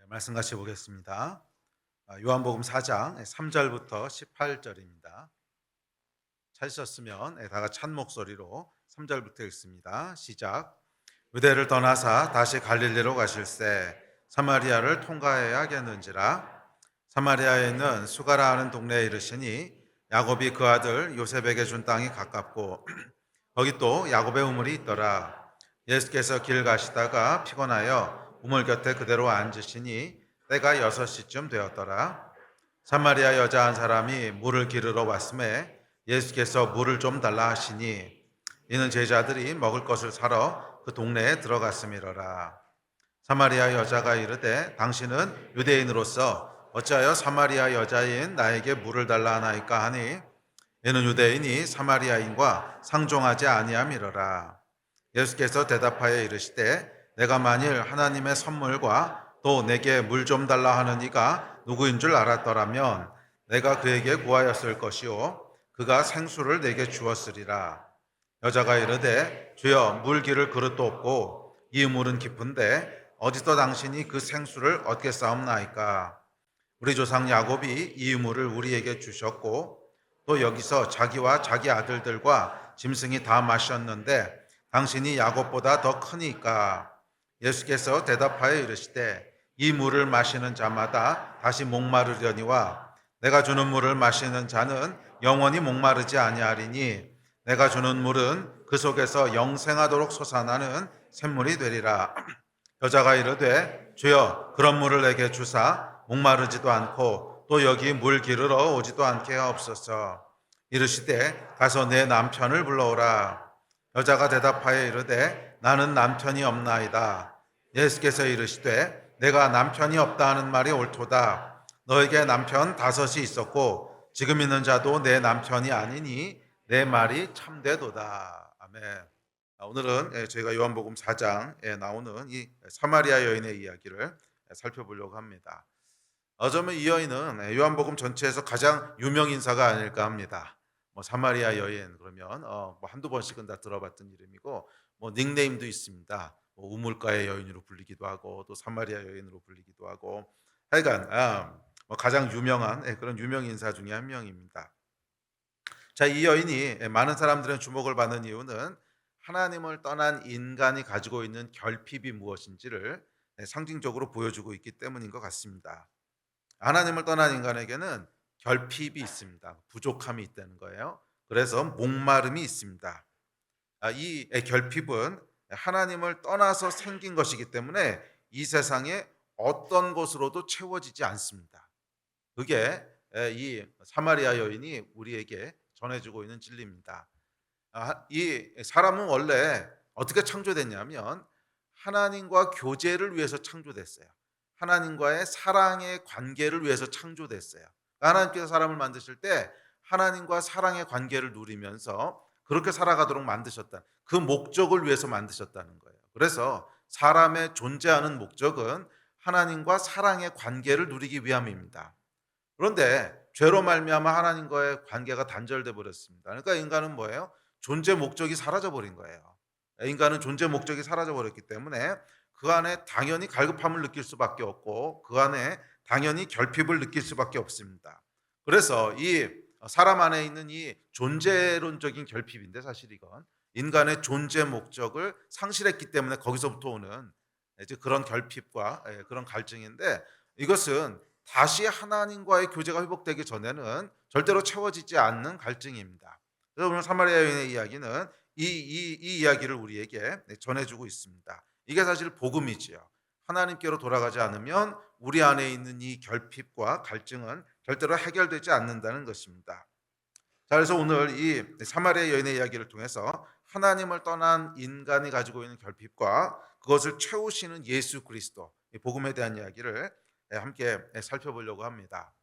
말씀 같이 보겠습니다. 요한복음 4장 3절부터 18절입니다. 찾으셨으면 다 같이 한 목소리로 3절부터 읽습니다. 시작. 유대를 떠나사 다시 갈릴리로 가실새 사마리아를 통과해야 하겠는지라. 사마리아에 있는 수가라 하는 동네에 이르시니 야곱이 그 아들 요셉에게 준 땅이 가깝고 거기 또 야곱의 우물이 있더라. 예수께서 길 가시다가 피곤하여 우물 곁에 그대로 앉으시니 때가 6시쯤 되었더라. 사마리아 여자 한 사람이 물을 기르러 왔음에 예수께서 물을 좀 달라 하시니 이는 제자들이 먹을 것을 사러 그 동네에 들어갔음이로라. 사마리아 여자가 이르되 당신은 유대인으로서 어찌하여 사마리아 여자인 나에게 물을 달라 하나이까 하니 이는 유대인이 사마리아인과 상종하지 아니함이로라. 예수께서 대답하여 이르시되 내가 만일 하나님의 선물과 또 내게 물 좀 달라 하는 이가 누구인 줄 알았더라면 내가 그에게 구하였을 것이요 그가 생수를 내게 주었으리라. 여자가 이르되 주여 물 기를 그릇도 없고 이 우물은 깊은데 어디서 당신이 그 생수를 얻겠사옵나이까. 우리 조상 야곱이 이 우물을 우리에게 주셨고 또 여기서 자기와 자기 아들들과 짐승이 다 마셨는데 당신이 야곱보다 더 크니까. 예수께서 대답하여 이르시되 이 물을 마시는 자마다 다시 목마르려니와 내가 주는 물을 마시는 자는 영원히 목마르지 아니하리니 내가 주는 물은 그 속에서 영생하도록 솟아나는 샘물이 되리라. 여자가 이르되 주여 그런 물을 내게 주사 목마르지도 않고 또 여기 물 기르러 오지도 않게 하옵소서. 이르시되 가서 내 남편을 불러오라. 여자가 대답하여 이르되 나는 남편이 없나이다. 예수께서 이르시되 내가 남편이 없다 하는 말이 옳도다. 너에게 남편 5이 있었고 지금 있는 자도 내 남편이 아니니 내 말이 참되도다. 아멘. 오늘은 저희가 요한복음 4장에 나오는 이 사마리아 여인의 이야기를 살펴보려고 합니다. 어쩌면 이 여인은 요한복음 전체에서 가장 유명 인사가 아닐까 합니다. 사마리아 여인 그러면 한두 번씩은 다 들어봤던 이름이고 닉네임도 있습니다. 우물가의 여인으로 불리기도 하고 또 사마리아 여인으로 불리기도 하고 하여간 가장 유명한 그런 유명 인사 중에 한 명입니다. 자, 이 여인이 많은 사람들의 주목을 받는 이유는 하나님을 떠난 인간이 가지고 있는 결핍이 무엇인지를 상징적으로 보여주고 있기 때문인 것 같습니다. 하나님을 떠난 인간에게는 결핍이 있습니다. 부족함이 있다는 거예요. 그래서 목마름이 있습니다. 이 결핍은 하나님을 떠나서 생긴 것이기 때문에 이 세상에 어떤 것으로도 채워지지 않습니다. 그게 이 사마리아 여인이 우리에게 전해주고 있는 진리입니다. 이 사람은 원래 어떻게 창조됐냐면 하나님과 교제를 위해서 창조됐어요. 하나님과의 사랑의 관계를 위해서 창조됐어요. 하나님께서 사람을 만드실 때 하나님과 사랑의 관계를 누리면서 그렇게 살아가도록 만드셨다. 그 목적을 위해서 만드셨다는 거예요. 그래서 사람의 존재하는 목적은 하나님과 사랑의 관계를 누리기 위함입니다. 그런데 죄로 말미암아 하나님과의 관계가 단절돼 버렸습니다. 그러니까 인간은 뭐예요? 존재 목적이 사라져 버린 거예요. 인간은 존재 목적이 사라져 버렸기 때문에 그 안에 당연히 갈급함을 느낄 수밖에 없고 그 안에 당연히 결핍을 느낄 수밖에 없습니다. 그래서 이 사람 안에 있는 이 존재론적인 결핍인데 사실 이건 인간의 존재 목적을 상실했기 때문에 거기서부터 오는 이제 그런 결핍과 그런 갈증인데 이것은 다시 하나님과의 교제가 회복되기 전에는 절대로 채워지지 않는 갈증입니다. 그래서 오늘 사마리아 여인의 이야기는 이 이야기를 우리에게 전해주고 있습니다. 이게 사실 복음이지요. 하나님께로 돌아가지 않으면 우리 안에 있는 이 결핍과 갈증은 절대로 해결되지 않는다는 것입니다. 자, 그래서 오늘 이 사마리아 여인의 이야기를 통해서 하나님을 떠난 인간이 가지고 있는 결핍과 그것을 채우시는 예수 그리스도, 이 복음에 대한 이야기를 함께 살펴보려고 합니다.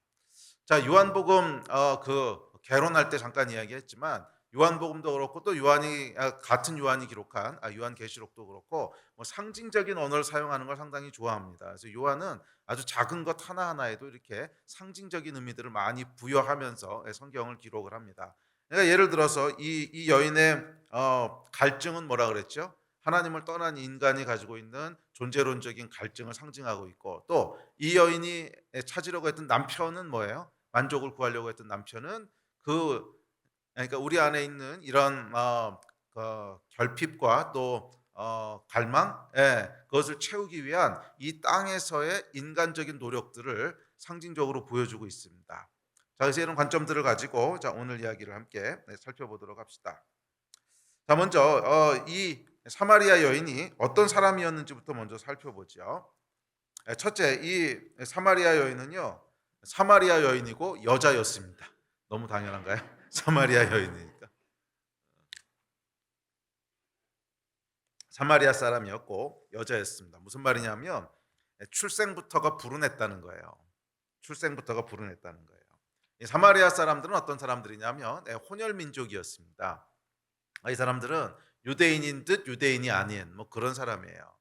자, 요한복음 그 개론할 때 잠깐 이야기했지만 요한복음도 그렇고 또 요한이 같은 요한이 기록한 요한계시록도 그렇고 상징적인 언어를 사용하는 걸 상당히 좋아합니다. 그래서 요한은 아주 작은 것 하나하나에도 이렇게 상징적인 의미들을 많이 부여하면서 성경을 기록을 합니다. 그러니까 예를 들어서 이 여인의 갈증은 뭐라 그랬죠? 하나님을 떠난 인간이 가지고 있는 존재론적인 갈증을 상징하고 있고, 또 이 여인이 찾으려고 했던 남편은 뭐예요? 만족을 구하려고 했던 남편은 그 그러니까 우리 안에 있는 이런 결핍과 또 갈망, 그것을 채우기 위한 이 땅에서의 인간적인 노력들을 상징적으로 보여주고 있습니다. 자, 그래서 이런 관점들을 가지고 자, 오늘 이야기를 함께 살펴보도록 합시다. 자, 먼저 이 사마리아 여인이 어떤 사람이었는지부터 먼저 살펴보죠. 첫째, 이 사마리아 여인은요, 사마리아 여인이고 여자였습니다. 너무 당연한가요? 사마리아 여인이니까. 사마리아 사람이었고 여자였습니다. 무슨 말이냐면 출생부터가 불운했다는 거예요. 출생부터가 불운했다는 거예요. 이 사마리아 사람들은 어떤 사람들이냐면 혼혈 민족이었습니다. 이 사람들은 유대인인 듯 유대인이 아닌 뭐 그런 사람이에요.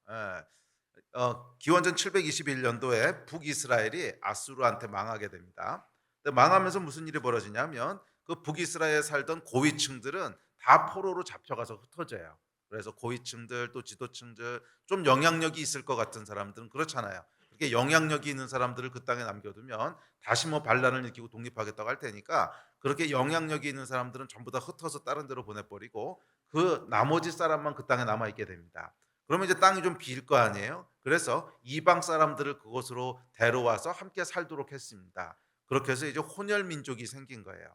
기원전 721년도에 북이스라엘이 아수르한테 망하게 됩니다. 근데 망하면서 무슨 일이 벌어지냐면 그 북이스라엘에 살던 고위층들은 다 포로로 잡혀가서 흩어져요. 그래서 고위층들 또 지도층들 좀 영향력이 있을 것 같은 사람들은 그렇잖아요. 그렇게 영향력이 있는 사람들을 그 땅에 남겨두면 다시 뭐 반란을 일으키고 독립하겠다고 할 테니까 그렇게 영향력이 있는 사람들은 전부 다 흩어서 다른 데로 보내버리고 그 나머지 사람만 그 땅에 남아있게 됩니다. 그러면 이제 땅이 좀 비일 거 아니에요. 그래서 이방 사람들을 그곳으로 데려와서 함께 살도록 했습니다. 그렇게 해서 이제 혼혈 민족이 생긴 거예요.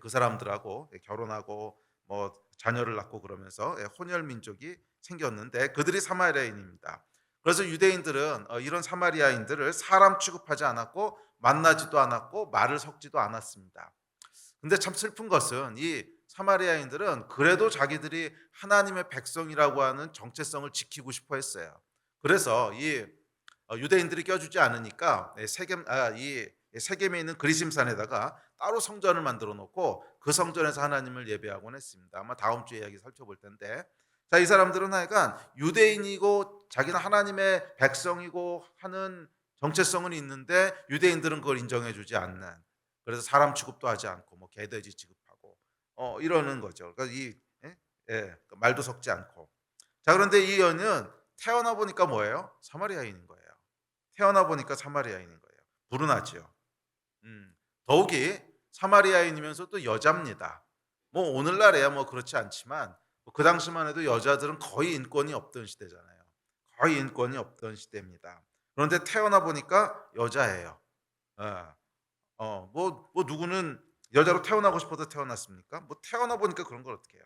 그 사람들하고 결혼하고 뭐 자녀를 낳고 그러면서 혼혈 민족이 생겼는데 그들이 사마리아인입니다. 그래서 유대인들은 이런 사마리아인들을 사람 취급하지 않았고 만나지도 않았고 말을 섞지도 않았습니다. 근데 참 슬픈 것은 이 사마리아인들은 그래도 자기들이 하나님의 백성이라고 하는 정체성을 지키고 싶어 했어요. 그래서 이 유대인들이 껴주지 않으니까 이 세겜에 있는 그리심산에다가 따로 성전을 만들어 놓고 그 성전에서 하나님을 예배하곤 했습니다. 아마 다음 주에 이야기 살펴볼 텐데, 자, 이 사람들은 하여간 유대인이고 자기는 하나님의 백성이고 하는 정체성은 있는데 유대인들은 그걸 인정해주지 않는, 그래서 사람 취급도 하지 않고 뭐 개돼지 취급하고 이러는 거죠. 그러니까 말도 섞지 않고. 자, 그런데 이 여인은 태어나 보니까 뭐예요? 사마리아인인 거예요. 태어나 보니까 사마리아인인 거예요. 불운하죠. 더욱이 사마리아인이면서 또 여자입니다. 뭐 오늘날에야 뭐 그렇지 않지만 그 당시만 해도 여자들은 거의 인권이 없던 시대잖아요. 거의 인권이 없던 시대입니다. 그런데 태어나 보니까 여자예요. 예. 뭐 누구는 여자로 태어나고 싶어서 태어났습니까? 뭐 태어나 보니까 그런 걸 어떻게 해요?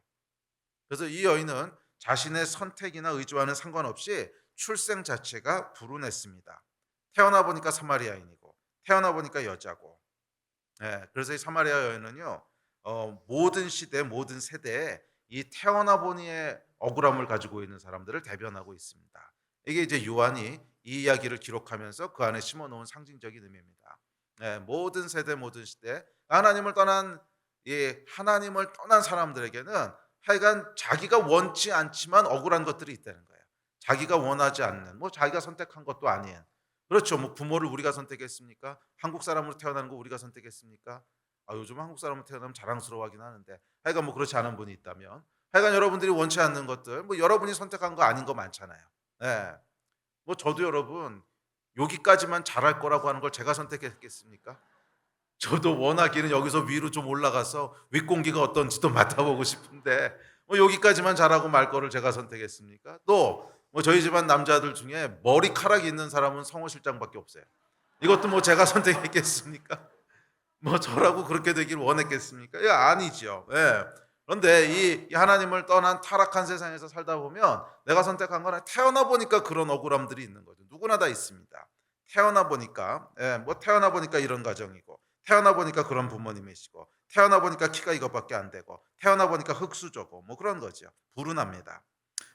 그래서 이 여인은 자신의 선택이나 의지와는 상관없이 출생 자체가 불운했습니다. 태어나 보니까 사마리아인이고 태어나 보니까 여자고. 그래서 이 사마리아 여인은요, 모든 시대 모든 세대에 이 태어나 보니의 억울함을 가지고 있는 사람들을 대변하고 있습니다. 이게 이제 요한이 이 이야기를 기록하면서 그 안에 심어놓은 상징적인 의미입니다. 모든 세대 모든 시대 하나님을 떠난 사람들에게는 하여간 자기가 원치 않지만 억울한 것들이 있다는 거예요. 자기가 원하지 않는, 뭐 자기가 선택한 것도 아닌. 그렇죠. 뭐 부모를 우리가 선택했습니까? 한국 사람으로 태어나는 거 우리가 선택했습니까? 요즘 한국 사람으로 태어나면 자랑스러워하긴 하는데 하여간 뭐 그렇지 않은 분이 있다면 하여간 여러분들이 원치 않는 것들, 뭐 여러분이 선택한 거 아닌 거 많잖아요. 예. 뭐 저도 여러분 여기까지만 잘할 거라고 하는 걸 제가 선택했겠습니까? 저도 원하기는 여기서 위로 좀 올라가서 윗공기가 어떤지도 맡아보고 싶은데 뭐 여기까지만 잘하고 말 거를 제가 선택했습니까? 또 뭐 저희 집안 남자들 중에 머리카락이 있는 사람은 성호 실장밖에 없어요. 이것도 뭐 제가 선택했겠습니까? 뭐 저라고 그렇게 되길 원했겠습니까? 예, 아니죠. 예. 그런데 이 하나님을 떠난 타락한 세상에서 살다 보면 내가 선택한 거는 태어나 보니까 그런 억울함들이 있는 거죠. 누구나 다 있습니다. 태어나 보니까, 뭐 태어나 보니까 이런 가정이고, 태어나 보니까 그런 부모님이시고, 태어나 보니까 키가 이것밖에 안 되고, 태어나 보니까 흙수저고, 뭐 그런 거죠. 불운합니다.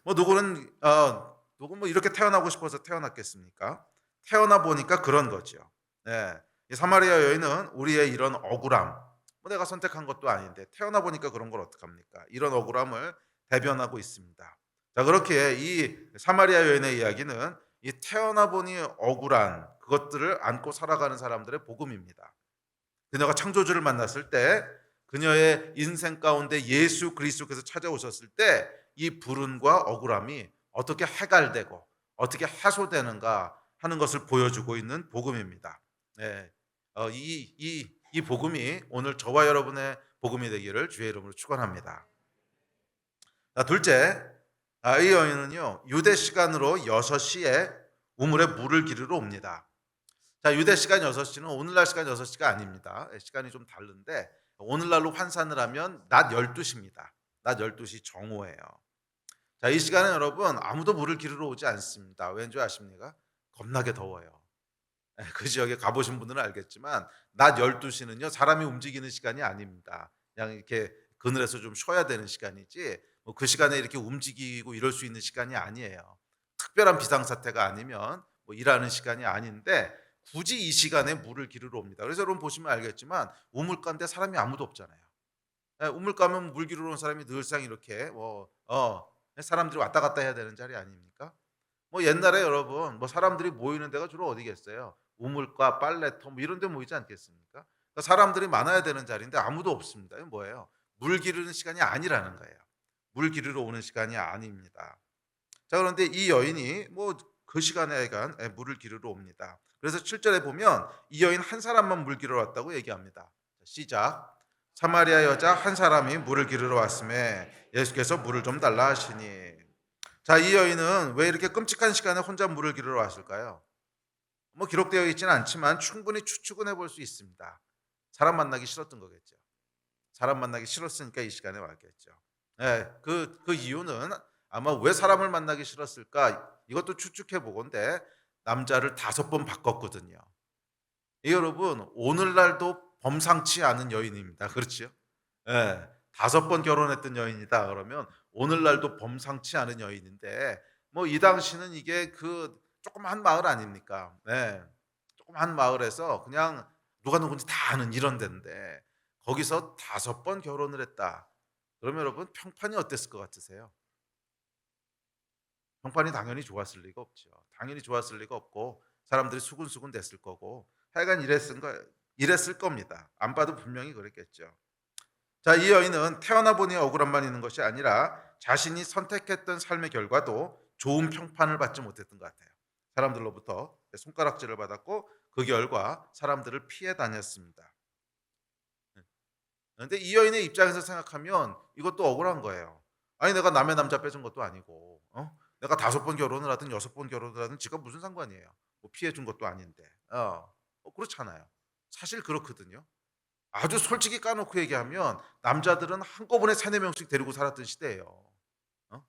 뭐 누구 뭐 이렇게 태어나고 싶어서 태어났겠습니까? 태어나 보니까 그런 거죠. 이 사마리아 여인은 우리의 이런 억울함, 뭐 내가 선택한 것도 아닌데 태어나 보니까 그런 걸 어떡합니까? 이런 억울함을 대변하고 있습니다. 자, 그렇게 이 사마리아 여인의 이야기는 이 태어나 보니 억울한 그것들을 안고 살아가는 사람들의 복음입니다. 그녀가 창조주를 만났을 때 그녀의 인생 가운데 예수 그리스도께서 찾아오셨을 때 이 불운과 억울함이 어떻게 해갈되고 어떻게 해소되는가 하는 것을 보여주고 있는 복음입니다. 네. 이 복음이 오늘 저와 여러분의 복음이 되기를 주의 이름으로 축원합니다. 자, 둘째, 이 여인은요 유대 시간으로 6시에 우물에 물을 기르러 옵니다. 자, 유대 시간 6시는 오늘날 시간 6시가 아닙니다. 시간이 좀 다른데 오늘날로 환산을 하면 낮 12시입니다. 낮 12시 정오예요. 자, 이 시간에 여러분 아무도 물을 기르러 오지 않습니다. 왠지 아십니까? 겁나게 더워요. 그 지역에 가보신 분들은 알겠지만 낮 12시는요 사람이 움직이는 시간이 아닙니다. 그냥 이렇게 그늘에서 좀 쉬어야 되는 시간이지 뭐그 시간에 이렇게 움직이고 이럴 수 있는 시간이 아니에요. 특별한 비상사태가 아니면 뭐 일하는 시간이 아닌데 굳이 이 시간에 물을 기르러 옵니다. 그래서 여러분 보시면 알겠지만 우물가인데 사람이 아무도 없잖아요. 우물가면 물 기르러 온 사람이 늘상 이렇게 사람들이 왔다 갔다 해야 되는 자리 아닙니까? 뭐 옛날에 여러분 뭐 사람들이 모이는 데가 주로 어디겠어요? 우물가, 빨래터 뭐 이런 데 모이지 않겠습니까? 그러니까 사람들이 많아야 되는 자리인데 아무도 없습니다. 이건 뭐예요? 물 기르는 시간이 아니라는 거예요. 물 기르러 오는 시간이 아닙니다. 자, 그런데 이 여인이 뭐 그 시간에 물을 기르러 옵니다. 그래서 7절에 보면 이 여인 한 사람만 물 기르러 왔다고 얘기합니다. 시작. 사마리아 여자 한 사람이 물을 기르러 왔음에 예수께서 물을 좀 달라 하시니. 자, 이 여인은 왜 이렇게 끔찍한 시간에 혼자 물을 기르러 왔을까요? 뭐 기록되어 있지는 않지만 충분히 추측은 해볼 수 있습니다. 사람 만나기 싫었던 거겠죠. 사람 만나기 싫었으니까 이 시간에 왔겠죠. 그 이유는 아마 왜 사람을 만나기 싫었을까? 이것도 추측해 보건데 남자를 5번 바꿨거든요. 여러분 오늘날도 범상치 않은 여인입니다. 그렇죠? 예. 5번 결혼했던 여인이다 그러면 오늘날도 범상치 않은 여인인데 뭐 이 당시는 이게 그 조그만 마을 아닙니까? 네. 조그만 마을에서 그냥 누가 누군지 다 아는 이런 데인데 거기서 5번 결혼을 했다. 그러면 여러분 평판이 어땠을 것 같으세요? 평판이 당연히 좋았을 리가 없죠. 당연히 좋았을 리가 없고 사람들이 수군수군 됐을 거고 하여간 이랬을 겁니다. 안 봐도 분명히 그랬겠죠. 자, 이 여인은 태어나 보니 억울함만 있는 것이 아니라 자신이 선택했던 삶의 결과도 좋은 평판을 받지 못했던 것 같아요. 사람들로부터 손가락질을 받았고 그 결과 사람들을 피해 다녔습니다. 그런데 이 여인의 입장에서 생각하면 이것도 억울한 거예요. 아니 내가 남의 남자 뺏은 것도 아니고 내가 5번 결혼을 하든 6번 결혼을 하든 지가 무슨 상관이에요. 뭐 피해 준 것도 아닌데 그렇잖아요. 사실 그렇거든요. 아주 솔직히 까놓고 얘기하면 남자들은 한꺼번에 3-4명씩 데리고 살았던 시대예요. 뭐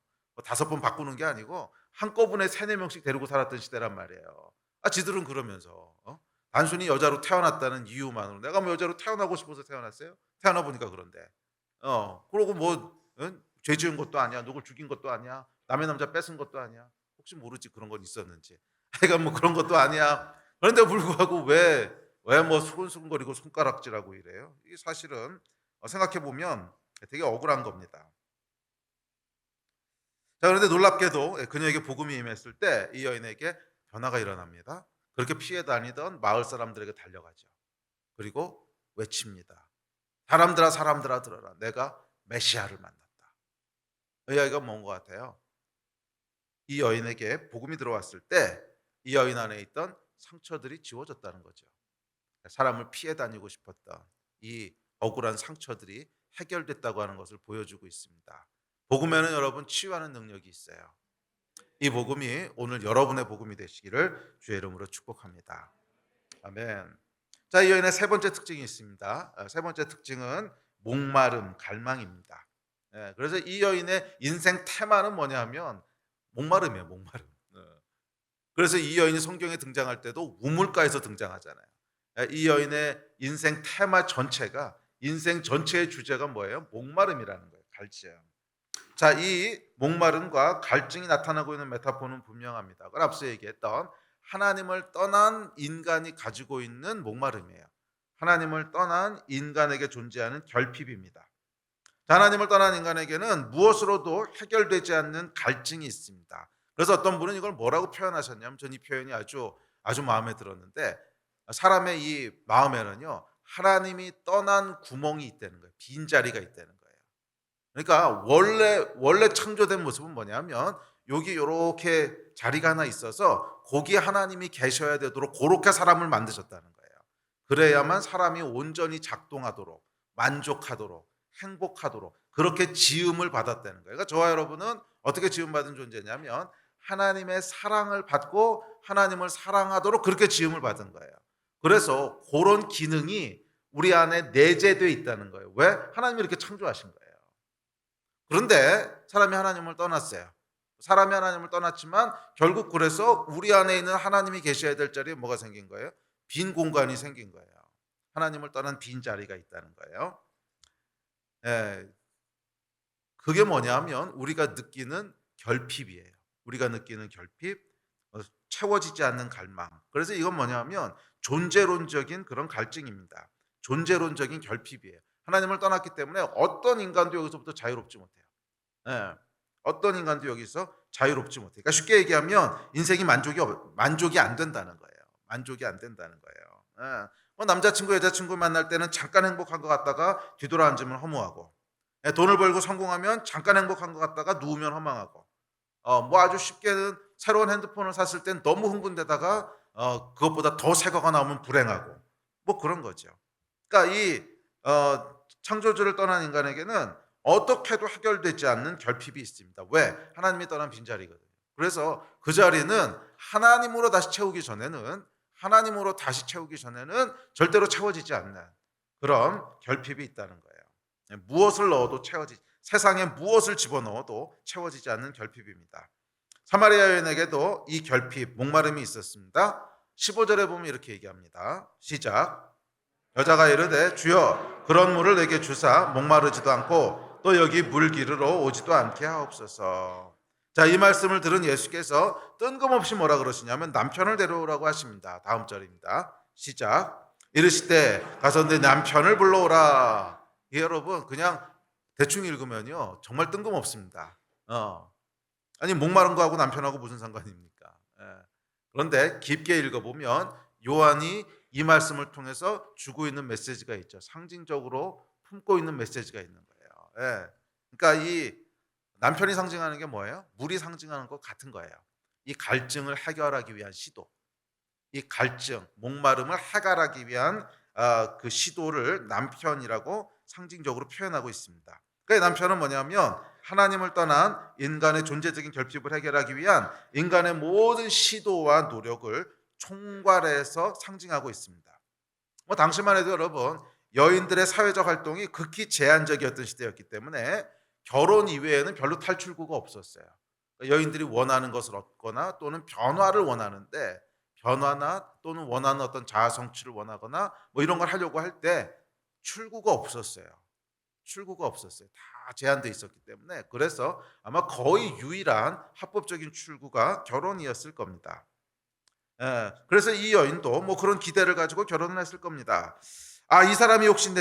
5번 바꾸는 게 아니고 한꺼번에 3-4명씩 데리고 살았던 시대란 말이에요. 지들은 그러면서 단순히 여자로 태어났다는 이유만으로 내가 뭐 여자로 태어나고 싶어서 태어났어요? 태어나 보니까 그런데. 그러고 뭐 죄 지은 것도 아니야. 누굴 죽인 것도 아니야. 남의 남자 뺏은 것도 아니야. 혹시 모르지 그런 건 있었는지. 하여간 뭐 그런 것도 아니야. 그런데 불구하고 왜 뭐 수근수근거리고 손가락질하고 이래요? 이게 사실은 생각해 보면 되게 억울한 겁니다. 자, 그런데 놀랍게도 그녀에게 복음이 임했을 때 이 여인에게 변화가 일어납니다. 그렇게 피해 다니던 마을 사람들에게 달려가죠. 그리고 외칩니다. 사람들아 사람들아 들어라. 내가 메시아를 만났다. 이 이야기가 뭔 것 같아요? 이 여인에게 복음이 들어왔을 때 이 여인 안에 있던 상처들이 지워졌다는 거죠. 사람을 피해 다니고 싶었던 이 억울한 상처들이 해결됐다고 하는 것을 보여주고 있습니다. 복음에는 여러분 치유하는 능력이 있어요. 이 복음이 오늘 여러분의 복음이 되시기를 주의 이름으로 축복합니다. 아멘. 자, 이 여인의 세 번째 특징이 있습니다. 세 번째 특징은 목마름, 갈망입니다. 그래서 이 여인의 인생 테마는 뭐냐면 목마름이에요, 목마름. 그래서 이 여인이 성경에 등장할 때도 우물가에서 등장하잖아요. 이 여인의 인생 테마 전체가 인생 전체의 주제가 뭐예요? 목마름이라는 거예요. 갈증. 자, 이 목마름과 갈증이 나타나고 있는 메타포는 분명합니다. 그걸 앞서 얘기했던 하나님을 떠난 인간이 가지고 있는 목마름이에요. 하나님을 떠난 인간에게 존재하는 결핍입니다. 자, 하나님을 떠난 인간에게는 무엇으로도 해결되지 않는 갈증이 있습니다. 그래서 어떤 분은 이걸 뭐라고 표현하셨냐면 전 이 표현이 아주 마음에 들었는데 사람의 이 마음에는요 하나님이 떠난 구멍이 있다는 거예요. 빈자리가 있다는 거예요. 그러니까 원래 창조된 모습은 뭐냐면 여기 이렇게 자리가 하나 있어서 거기에 하나님이 계셔야 되도록 그렇게 사람을 만드셨다는 거예요. 그래야만 사람이 온전히 작동하도록, 만족하도록, 행복하도록 그렇게 지음을 받았다는 거예요. 그러니까 저와 여러분은 어떻게 지음받은 존재냐면 하나님의 사랑을 받고 하나님을 사랑하도록 그렇게 지음을 받은 거예요. 그래서 그런 기능이 우리 안에 내재되어 있다는 거예요. 왜? 하나님이 이렇게 창조하신 거예요. 그런데 사람이 하나님을 떠났어요. 사람이 하나님을 떠났지만 결국 그래서 우리 안에 있는 하나님이 계셔야 될 자리에 뭐가 생긴 거예요? 빈 공간이 생긴 거예요. 하나님을 떠난 빈 자리가 있다는 거예요. 예, 그게 뭐냐면 우리가 느끼는 결핍이에요. 우리가 느끼는 결핍, 채워지지 않는 갈망. 그래서 이건 뭐냐면 존재론적인 그런 갈증입니다. 존재론적인 결핍이에요. 하나님을 떠났기 때문에 어떤 인간도 여기서부터 자유롭지 못해요. 예, 어떤 인간도 여기서 자유롭지 못해요. 그러니까 쉽게 얘기하면 인생이 만족이 안 된다는 거예요. 만족이 안 된다는 거예요. 예, 남자친구 여자친구 만날 때는 잠깐 행복한 것 같다가 뒤돌아 앉으면 허무하고, 예, 돈을 벌고 성공하면 잠깐 행복한 것 같다가 누우면 허망하고, 뭐 아주 쉽게는 새로운 핸드폰을 샀을 땐 너무 흥분되다가 그것보다 더 새 거가 나오면 불행하고, 뭐 그런 거죠. 그러니까 이 창조주를 떠난 인간에게는 어떻게 해도 해결되지 않는 결핍이 있습니다. 왜? 하나님이 떠난 빈자리거든요. 그래서 그 자리는 하나님으로 다시 채우기 전에는 절대로 채워지지 않는 그런 결핍이 있다는 거예요. 무엇을 넣어도 세상에 무엇을 집어넣어도 채워지지 않는 결핍입니다. 사마리아 여인에게도 이 결핍, 목마름이 있었습니다. 15절에 보면 이렇게 얘기합니다. 시작. 여자가 이르되 주여 그런 물을 내게 주사 목마르지도 않고 또 여기 물 기르러 오지도 않게 하옵소서. 자, 이 말씀을 들은 예수께서 뜬금없이 뭐라 그러시냐면 남편을 데려오라고 하십니다. 다음 절입니다. 시작. 이르시되 가서 내 남편을 불러오라. 예, 여러분 그냥 대충 읽으면요 정말 뜬금없습니다. 아니 목마른 거하고 남편하고 무슨 상관입니까? 예. 그런데 깊게 읽어보면 요한이 이 말씀을 통해서 주고 있는 메시지가 있죠. 상징적으로 품고 있는 메시지가 있는 거예요. 예. 그러니까 이 남편이 상징하는 게 뭐예요? 물이 상징하는 것 같은 거예요. 이 갈증을 해결하기 위한 시도, 이 갈증, 목마름을 해결하기 위한 그 시도를 남편이라고 상징적으로 표현하고 있습니다. 그 남편은 뭐냐면 하나님을 떠난 인간의 존재적인 결핍을 해결하기 위한 인간의 모든 시도와 노력을 총괄해서 상징하고 있습니다. 뭐 당시만 해도 여러분 여인들의 사회적 활동이 극히 제한적이었던 시대였기 때문에 결혼 이외에는 별로 탈출구가 없었어요. 여인들이 원하는 것을 얻거나 또는 변화를 원하는데 변화나 또는 원하는 어떤 자아 성취를 원하거나 뭐 이런 걸 하려고 할 때 출구가 없었어요. 출구가 없었어요. 다 제한돼 있었기 때문에 그래서 아마 거의 유일한 합법적인 출구가 결혼이었을 겁니다. 예, 그래서 이 여인도 뭐 그런 기대를 가지고 결혼을 했을 겁니다. 아, 이 사람이 혹시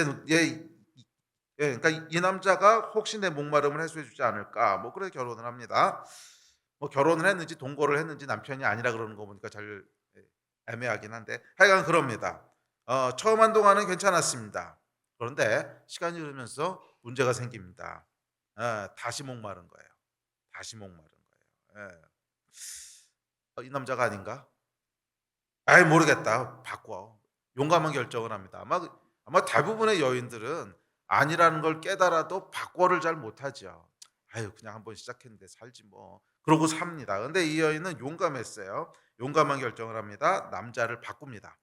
그러니까 이 남자가 혹시 내 목마름을 해소해 주지 않을까? 뭐 그래서 결혼을 합니다. 뭐 결혼을 했는지 동거를 했는지 남편이 아니라 그러는 거 보니까 잘 애매하긴 한데 하여간 그럽니다. 처음 한동안은 괜찮았습니다. 그런데 시간이 흐르면서 문제가 생깁니다. 다시 목마른 거예요. 다시 목마른 거예요. 예. 이 남자가 아닌가? 아이 모르겠다. 바꿔. 용감한 결정을 합니다. 아마 대부분의 여인들은 아니라는 걸 깨달아도 바꿔를 잘 못하죠. 아유 그냥 한번 시작했는데 살지 뭐. 그러고 삽니다. 근데 이 여인은 용감했어요. 용감한 결정을 합니다. 남자를 바꿉니다.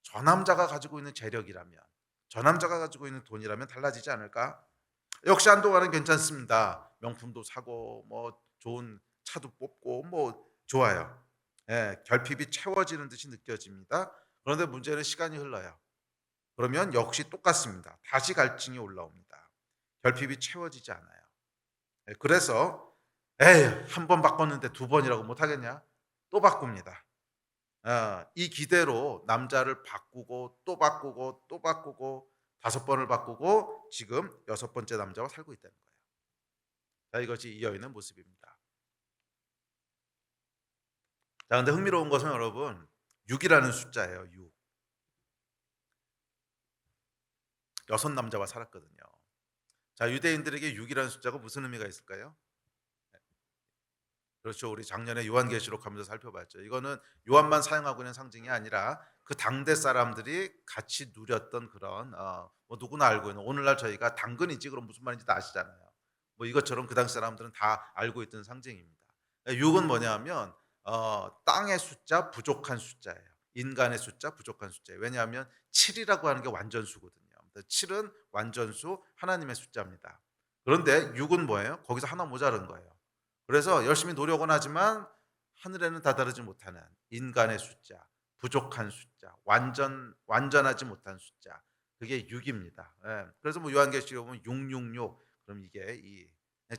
저 남자가 가지고 있는 재력이라면, 저 남자가 가지고 있는 돈이라면 달라지지 않을까? 역시 한동안은 괜찮습니다. 명품도 사고 뭐 좋은 차도 뽑고 뭐 좋아요. 예, 결핍이 채워지는 듯이 느껴집니다. 그런데 문제는 시간이 흘러요. 그러면 역시 똑같습니다. 다시 갈증이 올라옵니다. 결핍이 채워지지 않아요. 예, 그래서 에이, 한 번 바꿨는데 두 번이라고 못 하겠냐? 또 바꿉니다. 이 기대로 남자를 바꾸고 또 바꾸고 또 바꾸고 다섯 번을 바꾸고 지금 여섯 번째 남자와 살고 있다는 거예요. 자, 이것이 이 여인의 모습입니다. 자, 근데 흥미로운 것은 여러분 6이라는 숫자예요. 6. 여섯 남자와 살았거든요. 자, 유대인들에게 6이라는 숫자가 무슨 의미가 있을까요? 그렇죠. 우리 작년에 요한계시록 하면서 살펴봤죠. 이거는 요한만 사용하고 있는 상징이 아니라 그 당대 사람들이 같이 누렸던 그런 뭐 누구나 알고 있는, 오늘날 저희가 당근이지 그럼 무슨 말인지 다 아시잖아요. 뭐 이것처럼 그 당시 사람들은 다 알고 있던 상징입니다. 6은 뭐냐면 땅의 숫자, 부족한 숫자예요. 인간의 숫자, 부족한 숫자예요. 왜냐하면 7이라고 하는 게 완전수거든요. 7은 완전수, 하나님의 숫자입니다. 그런데 6은 뭐예요? 거기서 하나 모자른 거예요. 그래서 열심히 노력은 하지만 하늘에는 다다르지 못하는 인간의 숫자, 부족한 숫자, 완전하지 못한 숫자. 그게 6입니다. 예. 그래서 뭐 요한계시록에 보면 666, 그럼 이게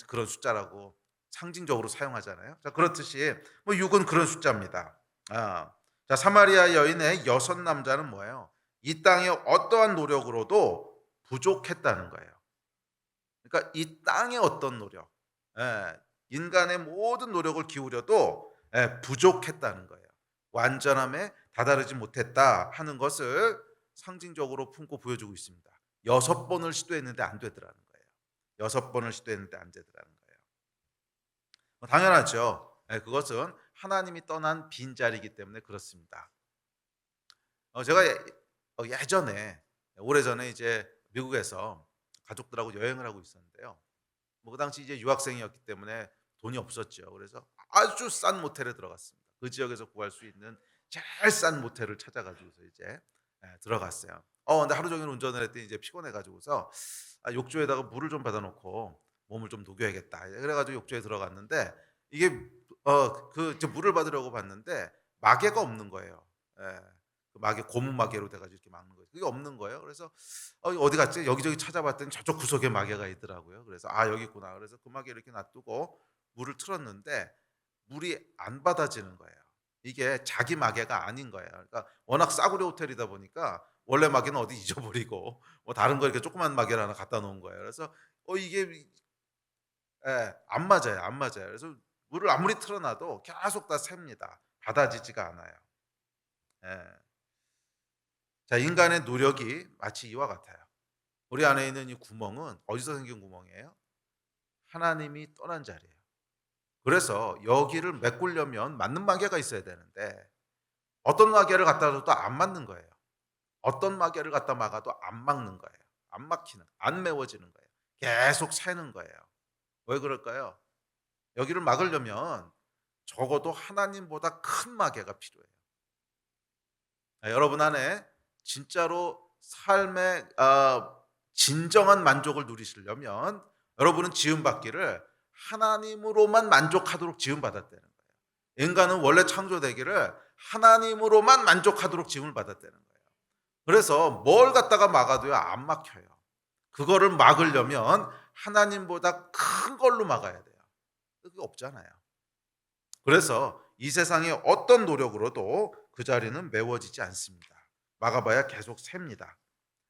그런 숫자라고 상징적으로 사용하잖아요. 자, 그렇듯이 뭐 6은 그런 숫자입니다. 아. 자, 사마리아 여인의 여섯 남자는 뭐예요? 이 땅의 어떠한 노력으로도 부족했다는 거예요. 그러니까 이 땅의 어떤 노력, 인간의 모든 노력을 기울여도 부족했다는 거예요. 완전함에 다다르지 못했다 하는 것을 상징적으로 품고 보여주고 있습니다. 6번을 시도했는데 안 되더라는 거예요. 6번을 시도했는데 안 되더라는 거예요. 당연하죠. 그것은 하나님이 떠난 빈자리이기 때문에 그렇습니다. 제가 예전에, 오래전에 이제 미국에서 가족들하고 여행을 하고 있었는데요. 뭐 그 당시 이제 유학생이었기 때문에 돈이 없었죠. 그래서 아주 싼 모텔에 들어갔습니다. 그 지역에서 구할 수 있는 제일 싼 모텔을 찾아 가지고서 이제 들어갔어요. 근데 하루 종일 운전을 했더니 이제 피곤해 가지고서 욕조에다가 물을 좀 받아 놓고 몸을 좀 녹여야겠다. 그래 가지고 욕조에 들어갔는데 이게 그 이제 물을 받으려고 봤는데 마개가 없는 거예요. 예. 그 마개, 고무 마개로 돼 가지고 이렇게 막는 거예요. 그게 없는 거예요. 그래서 어디 갔지? 여기저기 찾아봤더니 저쪽 구석에 마개가 있더라고요. 그래서 여기 있구나. 그래서 그 마개를 이렇게 놔두고 물을 틀었는데 물이 안 받아지는 거예요. 이게 자기 마개가 아닌 거예요. 그러니까 워낙 싸구려 호텔이다 보니까 원래 마개는 어디 잊어버리고 뭐 다른 거 이렇게 조그만 마개를 하나 갖다 놓은 거예요. 그래서 이게 안 맞아요. 안 맞아요. 그래서 물을 아무리 틀어 놔도 계속 다 셉니다. 받아지지가 않아요. 예. 자, 인간의 노력이 마치 이와 같아요. 우리 안에 있는 이 구멍은 어디서 생긴 구멍이에요? 하나님이 떠난 자리예요. 그래서 여기를 메꾸려면 맞는 마개가 있어야 되는데 어떤 마개를 갖다 놔도 안 맞는 거예요. 어떤 마개를 갖다 막아도 안 막는 거예요. 안 막히는, 안 메워지는 거예요. 계속 새는 거예요. 왜 그럴까요? 여기를 막으려면 적어도 하나님보다 큰 마개가 필요해요. 여러분 안에 진짜로 삶의 진정한 만족을 누리시려면 여러분은 지음받기를 하나님으로만 만족하도록 지음받았다는 거예요. 인간은 원래 창조되기를 하나님으로만 만족하도록 지음을 받았다는 거예요. 그래서 뭘 갖다가 막아도요 안 막혀요. 그거를 막으려면 하나님보다 큰 걸로 막아야 돼요. 그게 없잖아요. 그래서 이 세상의 어떤 노력으로도 그 자리는 메워지지 않습니다. 막아봐야 계속 셉니다.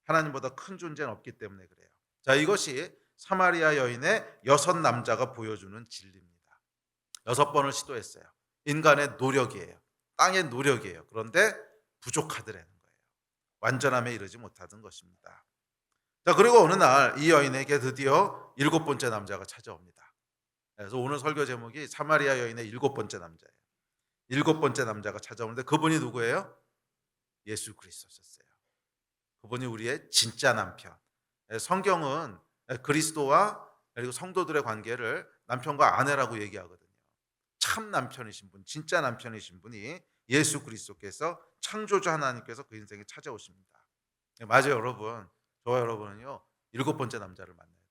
하나님보다 큰 존재는 없기 때문에 그래요. 자, 이것이 사마리아 여인의 여섯 남자가 보여주는 진리입니다. 6번을 시도했어요. 인간의 노력이에요. 땅의 노력이에요. 그런데 부족하더라는 거예요. 완전함에 이르지 못하던 것입니다. 자, 그리고 어느 날 이 여인에게 드디어 7번째 남자가 찾아옵니다. 그래서 오늘 설교 제목이 사마리아 여인의 7번째 남자예요. 7번째 남자가 찾아오는데 그분이 누구예요? 예수 그리스도셨어요. 그분이 우리의 진짜 남편. 성경은 그리스도와 그리고 성도들의 관계를 남편과 아내라고 얘기하거든요. 참 남편이신 분, 진짜 남편이신 분이 예수 그리스도께서, 창조주 하나님께서 그 인생에 찾아오십니다. 맞아요, 여러분. 저와 여러분은요 7번째 남자를 만나야 돼요.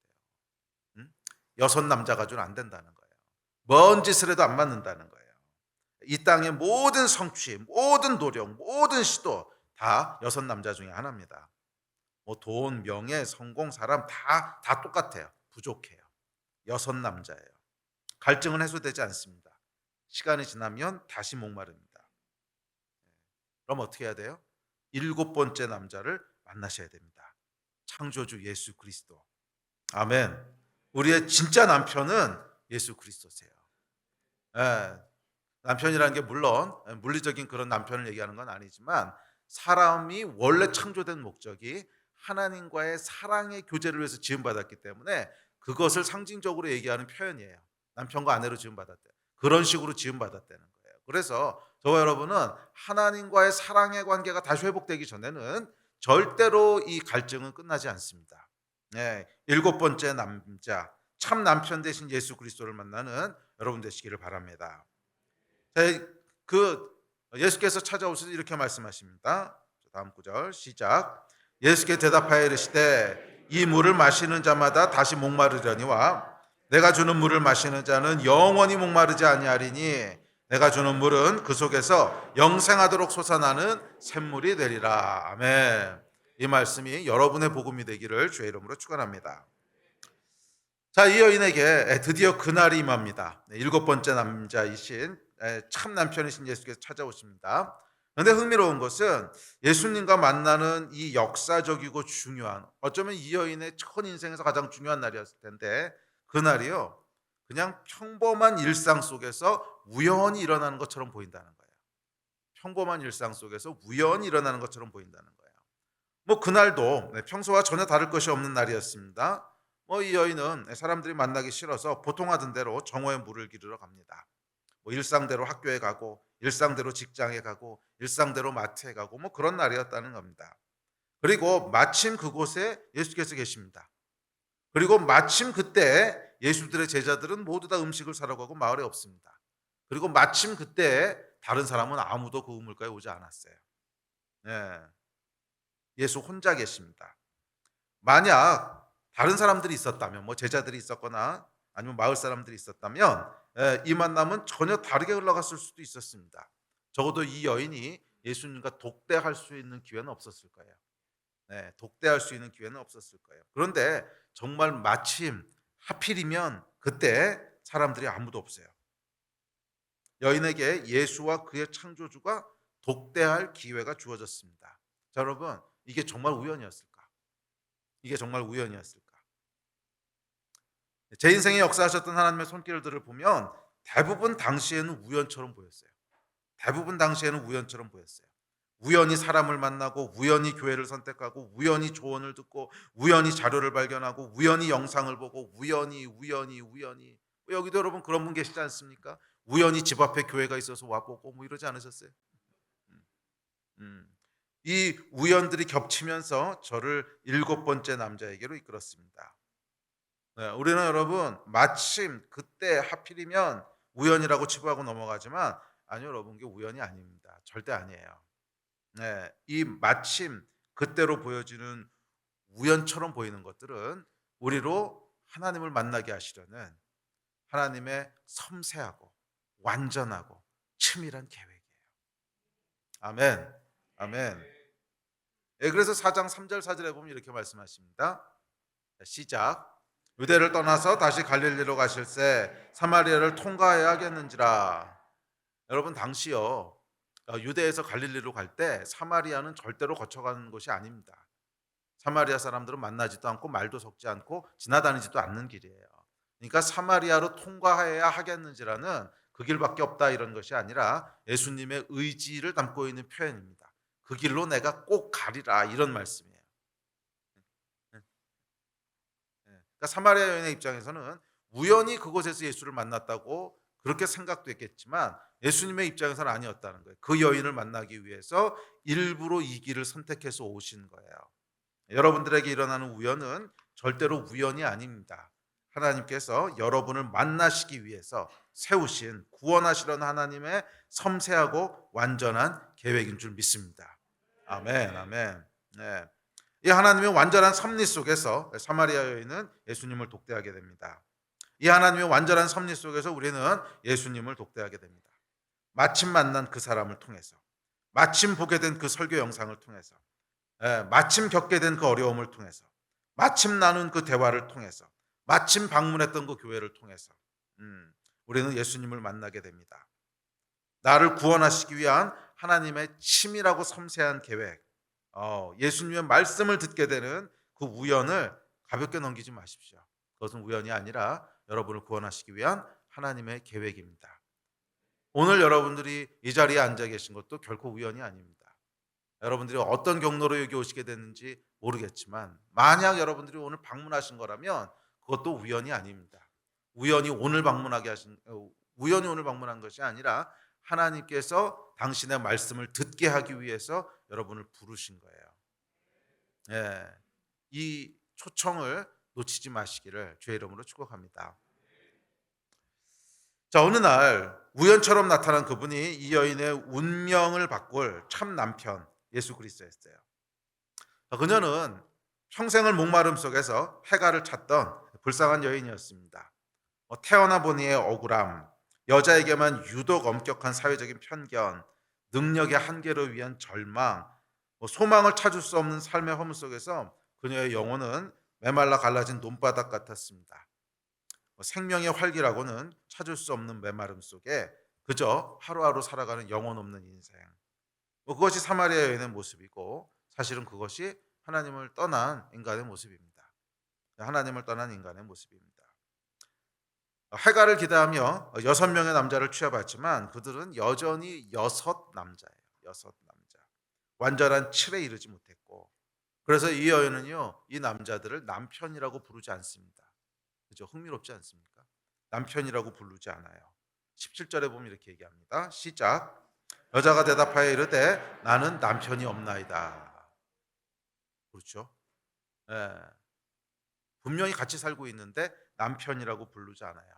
응? 6남자 가지고는 안 된다는 거예요. 뭔 짓을 해도 안 맞는다는 거예요. 이 땅의 모든 성취, 모든 노력, 모든 시도 다 6남자 중에 하나입니다. 뭐 돈, 명예, 성공, 사람 다 똑같아요. 부족해요. 6남자예요. 갈증은 해소되지 않습니다. 시간이 지나면 다시 목마릅니다. 그럼 어떻게 해야 돼요? 7번째 남자를 만나셔야 됩니다. 창조주 예수 그리스도. 아멘. 우리의 진짜 남편은 예수 그리스도세요. 예, 남편이라는 게 물론 물리적인 그런 남편을 얘기하는 건 아니지만 사람이 원래 창조된 목적이 하나님과의 사랑의 교제를 위해서 지음받았기 때문에 그것을 상징적으로 얘기하는 표현이에요. 남편과 아내로 지음받았대요. 그런 식으로 지음받았다는 거예요. 그래서 저와 여러분은 하나님과의 사랑의 관계가 다시 회복되기 전에는 절대로 이 갈증은 끝나지 않습니다. 네, 일곱 번째 남자, 참 남편 대신 예수 그리스도를 만나는 여러분 되시기를 바랍니다. 자, 그 예수께서 찾아오셔서 이렇게 말씀하십니다. 다음 구절 시작. 예수께 대답하여 이르시되 이 물을 마시는 자마다 다시 목마르려니와 내가 주는 물을 마시는 자는 영원히 목마르지 아니하리니 내가 주는 물은 그 속에서 영생하도록 솟아나는 샘물이 되리라. 아멘. 이 말씀이 여러분의 복음이 되기를 주의 이름으로 축원합니다. 자, 이 여인에게 드디어 그날이 임합니다. 일곱 번째 남자이신 참 남편이신 예수께서 찾아오십니다. 그런데 흥미로운 것은 예수님과 만나는 이 역사적이고 중요한, 어쩌면 이 여인의 전 인생에서 가장 중요한 날이었을 텐데, 그날이요 그냥 평범한 일상 속에서 우연히 일어나는 것처럼 보인다는 거예요. 평범한 일상 속에서 우연히 일어나는 것처럼 보인다는 거예요. 뭐 그날도 평소와 전혀 다를 것이 없는 날이었습니다. 이 여인은 사람들이 만나기 싫어서 보통 하던 대로 정오에 물을 기르러 갑니다. 일상대로 학교에 가고 일상대로 직장에 가고 일상대로 마트에 가고 그런 날이었다는 겁니다. 그리고 마침 그곳에 예수께서 계십니다. 그리고 마침 그때 예수들의 제자들은 모두 다 음식을 사러 가고 마을에 없습니다. 그리고 마침 그때 다른 사람은 아무도 그 우물가에 오지 않았어요. 네. 예수 혼자 계십니다. 만약 다른 사람들이 있었다면, 제자들이 있었거나 아니면 마을 사람들이 있었다면 이 만남은 전혀 다르게 흘러갔을 수도 있었습니다. 적어도 이 여인이 예수님과 독대할 수 있는 기회는 없었을 거예요. 네, 독대할 수 있는 기회는 없었을 거예요. 그런데 정말 마침 하필이면 그때 사람들이 아무도 없어요. 여인에게 예수와 그의 창조주가 독대할 기회가 주어졌습니다. 자, 여러분, 이게 정말 우연이었을까? 이게 정말 우연이었을까? 제 인생에 역사하셨던 하나님의 손길들을 보면 대부분 당시에는 우연처럼 보였어요. 대부분 당시에는 우연처럼 보였어요. 우연히 사람을 만나고 우연히 교회를 선택하고 우연히 조언을 듣고 우연히 자료를 발견하고 우연히 영상을 보고 우연히 여기도 여러분 그런 분 계시지 않습니까? 우연히 집 앞에 교회가 있어서 와보고 이러지 않으셨어요? 이 우연들이 겹치면서 저를 일곱 번째 남자에게로 이끌었습니다. 네, 우리는 여러분 마침 그때 하필이면 우연이라고 치부하고 넘어가지만 아니요, 여러분, 이게 우연이 아닙니다. 절대 아니에요. 네, 이 마침 그때로 보여지는 우연처럼 보이는 것들은 우리로 하나님을 만나게 하시려는 하나님의 섬세하고 완전하고 치밀한 계획이에요. 아멘. 아멘. 예, 그래서 4장 3절 4절에 보면 이렇게 말씀하십니다. 시작. 유대를 떠나서 다시 갈릴리로 가실새 사마리아를 통과해야겠는지라. 여러분, 당시요 유대에서 갈릴리로 갈 때 사마리아는 절대로 거쳐가는 곳이 아닙니다. 사마리아 사람들은 만나지도 않고 말도 섞지 않고 지나다니지도 않는 길이에요. 그러니까 사마리아로 통과해야 하겠는지라는 그 길밖에 없다 이런 것이 아니라 예수님의 의지를 담고 있는 표현입니다. 그 길로 내가 꼭 가리라 이런 말씀이에요. 그러니까 사마리아 여인의 입장에서는 우연히 그곳에서 예수를 만났다고 그렇게 생각도 했겠지만 예수님의 입장에서는 아니었다는 거예요. 그 여인을 만나기 위해서 일부러 이 길을 선택해서 오신 거예요. 여러분들에게 일어나는 우연은 절대로 우연이 아닙니다. 하나님께서 여러분을 만나시기 위해서 세우신 구원하시려는 하나님의 섬세하고 완전한 계획인 줄 믿습니다. 아멘, 아멘. 네. 이 하나님의 완전한 섭리 속에서 사마리아 여인은 예수님을 독대하게 됩니다. 이 하나님의 완전한 섭리 속에서 우리는 예수님을 독대하게 됩니다. 마침 만난 그 사람을 통해서, 마침 보게 된 그 설교 영상을 통해서, 마침 겪게 된 그 어려움을 통해서, 마침 나눈 그 대화를 통해서, 마침 방문했던 그 교회를 통해서 우리는 예수님을 만나게 됩니다. 나를 구원하시기 위한 하나님의 치밀하고 섬세한 계획, 예수님의 말씀을 듣게 되는 그 우연을 가볍게 넘기지 마십시오. 그것은 우연이 아니라 여러분을 구원하시기 위한 하나님의 계획입니다. 오늘 여러분들이 이 자리에 앉아 계신 것도 결코 우연이 아닙니다. 여러분들이 어떤 경로로 여기 오시게 됐는지 모르겠지만 만약 여러분들이 오늘 방문하신 거라면 그것도 우연이 아닙니다. 우연히 오늘 방문하게 하신 우연히 오늘 방문한 것이 아니라 하나님께서 당신의 말씀을 듣게 하기 위해서 여러분을 부르신 거예요. 예. 이 초청을 놓치지 마시기를 주의 이름으로 축복합니다. 자, 어느 날 우연처럼 나타난 그분이 이 여인의 운명을 바꿀 참 남편 예수 그리스도였어요. 그녀는 평생을 목마름 속에서 해가를 찾던 불쌍한 여인이었습니다. 태어나 보니의 억울함, 여자에게만 유독 엄격한 사회적인 편견, 능력의 한계로 위한 절망, 소망을 찾을 수 없는 삶의 허물 속에서 그녀의 영혼은 메말라 갈라진 논바닥 같았습니다. 생명의 활기라고는 찾을 수 없는 메마름 속에 그저 하루하루 살아가는 영혼 없는 인생. 그것이 사마리아 여인의 모습이고 사실은 그것이 하나님을 떠난 인간의 모습입니다. 하나님을 떠난 인간의 모습입니다. 해가를 기다하며 6명의 남자를 취해봤지만 그들은 여전히 6남자예요. 6남자. 완전한 7에 이르지 못했고, 그래서 이 여인은요, 이 남자들을 남편이라고 부르지 않습니다. 그죠? 흥미롭지 않습니까? 남편이라고 부르지 않아요. 17절에 보면 이렇게 얘기합니다. 시작. 여자가 대답하여 이르되 나는 남편이 없나이다. 그렇죠? 예. 분명히 같이 살고 있는데 남편이라고 부르지 않아요.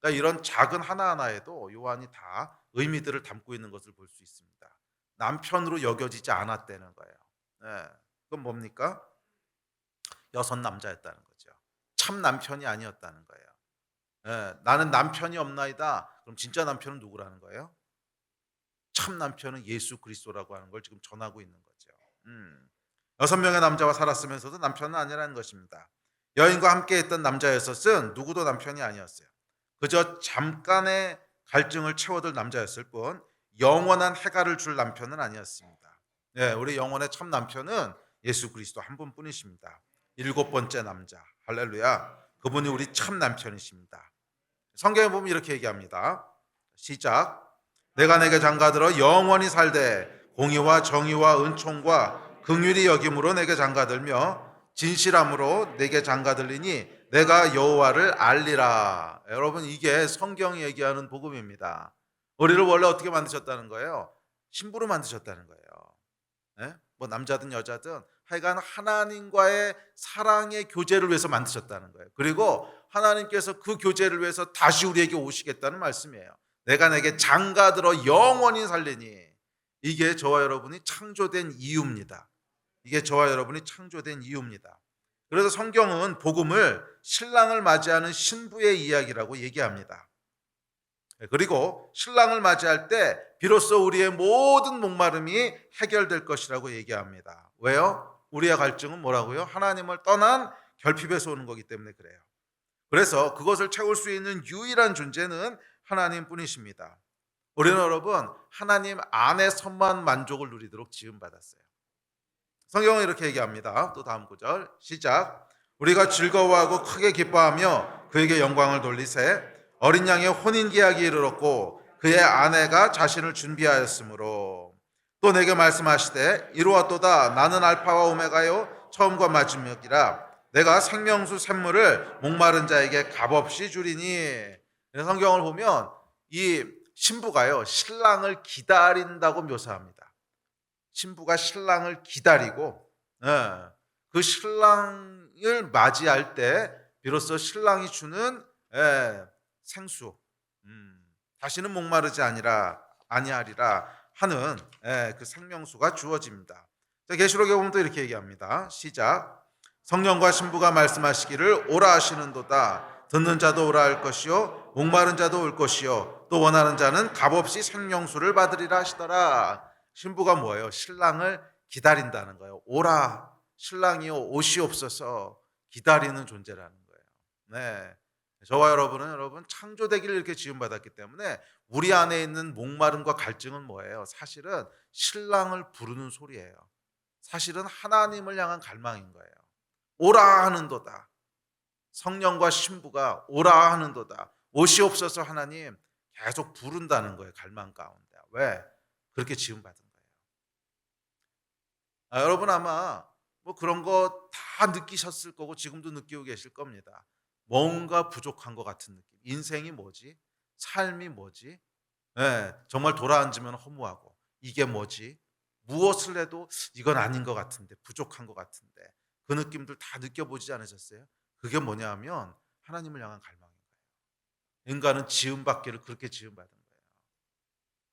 그러니까 이런 작은 하나하나에도 요한이 다 의미들을 담고 있는 것을 볼 수 있습니다. 남편으로 여겨지지 않았다는 거예요. 예. 그건 뭡니까? 6남자였다는 거죠. 참 남편이 아니었다는 거예요. 예. 나는 남편이 없나이다. 그럼 진짜 남편은 누구라는 거예요? 참 남편은 예수 그리스도라고 하는 걸 지금 전하고 있는 거죠. 6명의 남자와 살았으면서도 남편은 아니라는 것입니다. 여인과 함께 했던 남자였었은 누구도 남편이 아니었어요. 그저 잠깐의 갈증을 채워둘 남자였을 뿐 영원한 해가를 줄 남편은 아니었습니다. 네, 우리 영혼의 참 남편은 예수 그리스도 한 분뿐이십니다. 7번째 남자, 할렐루야. 그분이 우리 참 남편이십니다. 성경에 보면 이렇게 얘기합니다. 시작. 내가 내게 장가들어 영원히 살되 공의와 정의와 은총과 긍휼이 여김으로 내게 장가들며 진실함으로 내게 장가들리니 내가 여호와를 알리라. 여러분, 이게 성경이 얘기하는 복음입니다. 우리를 원래 어떻게 만드셨다는 거예요? 신부로 만드셨다는 거예요. 네? 뭐 남자든 여자든 하여간 하나님과의 사랑의 교제를 위해서 만드셨다는 거예요. 그리고 하나님께서 그 교제를 위해서 다시 우리에게 오시겠다는 말씀이에요. 내가 내게 장가들어 영원히 살리니. 이게 저와 여러분이 창조된 이유입니다. 이게 저와 여러분이 창조된 이유입니다. 그래서 성경은 복음을 신랑을 맞이하는 신부의 이야기라고 얘기합니다. 그리고 신랑을 맞이할 때 비로소 우리의 모든 목마름이 해결될 것이라고 얘기합니다. 왜요? 우리의 갈증은 뭐라고요? 하나님을 떠난 결핍에서 오는 거기 때문에 그래요. 그래서 그것을 채울 수 있는 유일한 존재는 하나님뿐이십니다. 우리는 여러분 하나님 안에서만 만족을 누리도록 지음받았어요. 성경은 이렇게 얘기합니다. 또 다음 구절 시작. 우리가 즐거워하고 크게 기뻐하며 그에게 영광을 돌리세 어린 양의 혼인계약이 이르렀고 그의 아내가 자신을 준비하였으므로 또 내게 말씀하시되 이루었도다 나는 알파와 오메가요 처음과 마지막이라 내가 생명수 샘물을 목마른 자에게 값없이 주리니. 성경을 보면 이 신부가요 신랑을 기다린다고 묘사합니다. 신부가 신랑을 기다리고 그 신랑을 맞이할 때 비로소 신랑이 주는 생수 다시는 목마르지 아니하리라 하는 그 생명수가 주어집니다. 계시록에 보면 또 이렇게 얘기합니다. 시작. 성령과 신부가 말씀하시기를 오라 하시는도다. 듣는 자도 오라 할 것이요 목마른 자도 올 것이요 또 원하는 자는 값없이 생명수를 받으리라 하시더라. 신부가 뭐예요? 신랑을 기다린다는 거예요. 오라 신랑이요 오시옵소서 기다리는 존재라는 거예요. 네, 저와 여러분 창조되기를 이렇게 지음받았기 때문에 우리 안에 있는 목마름과 갈증은 뭐예요? 사실은 신랑을 부르는 소리예요. 사실은 하나님을 향한 갈망인 거예요. 오라 하는도다. 성령과 신부가 오라 하는도다. 오시옵소서 하나님 계속 부른다는 거예요. 갈망 가운데. 왜? 그렇게 지음받은 거예요. 여러분 아마 뭐 그런 거 다 느끼셨을 거고 지금도 느끼고 계실 겁니다. 뭔가 부족한 것 같은 느낌. 인생이 뭐지? 삶이 뭐지? 예, 정말 돌아앉으면 허무하고 이게 뭐지? 무엇을 해도 이건 아닌 것 같은데, 부족한 것 같은데, 그 느낌들 다 느껴보지 않으셨어요? 그게 뭐냐 하면 하나님을 향한 갈망인 거예요. 인간은 지음받기를 그렇게 지음받은 거예요.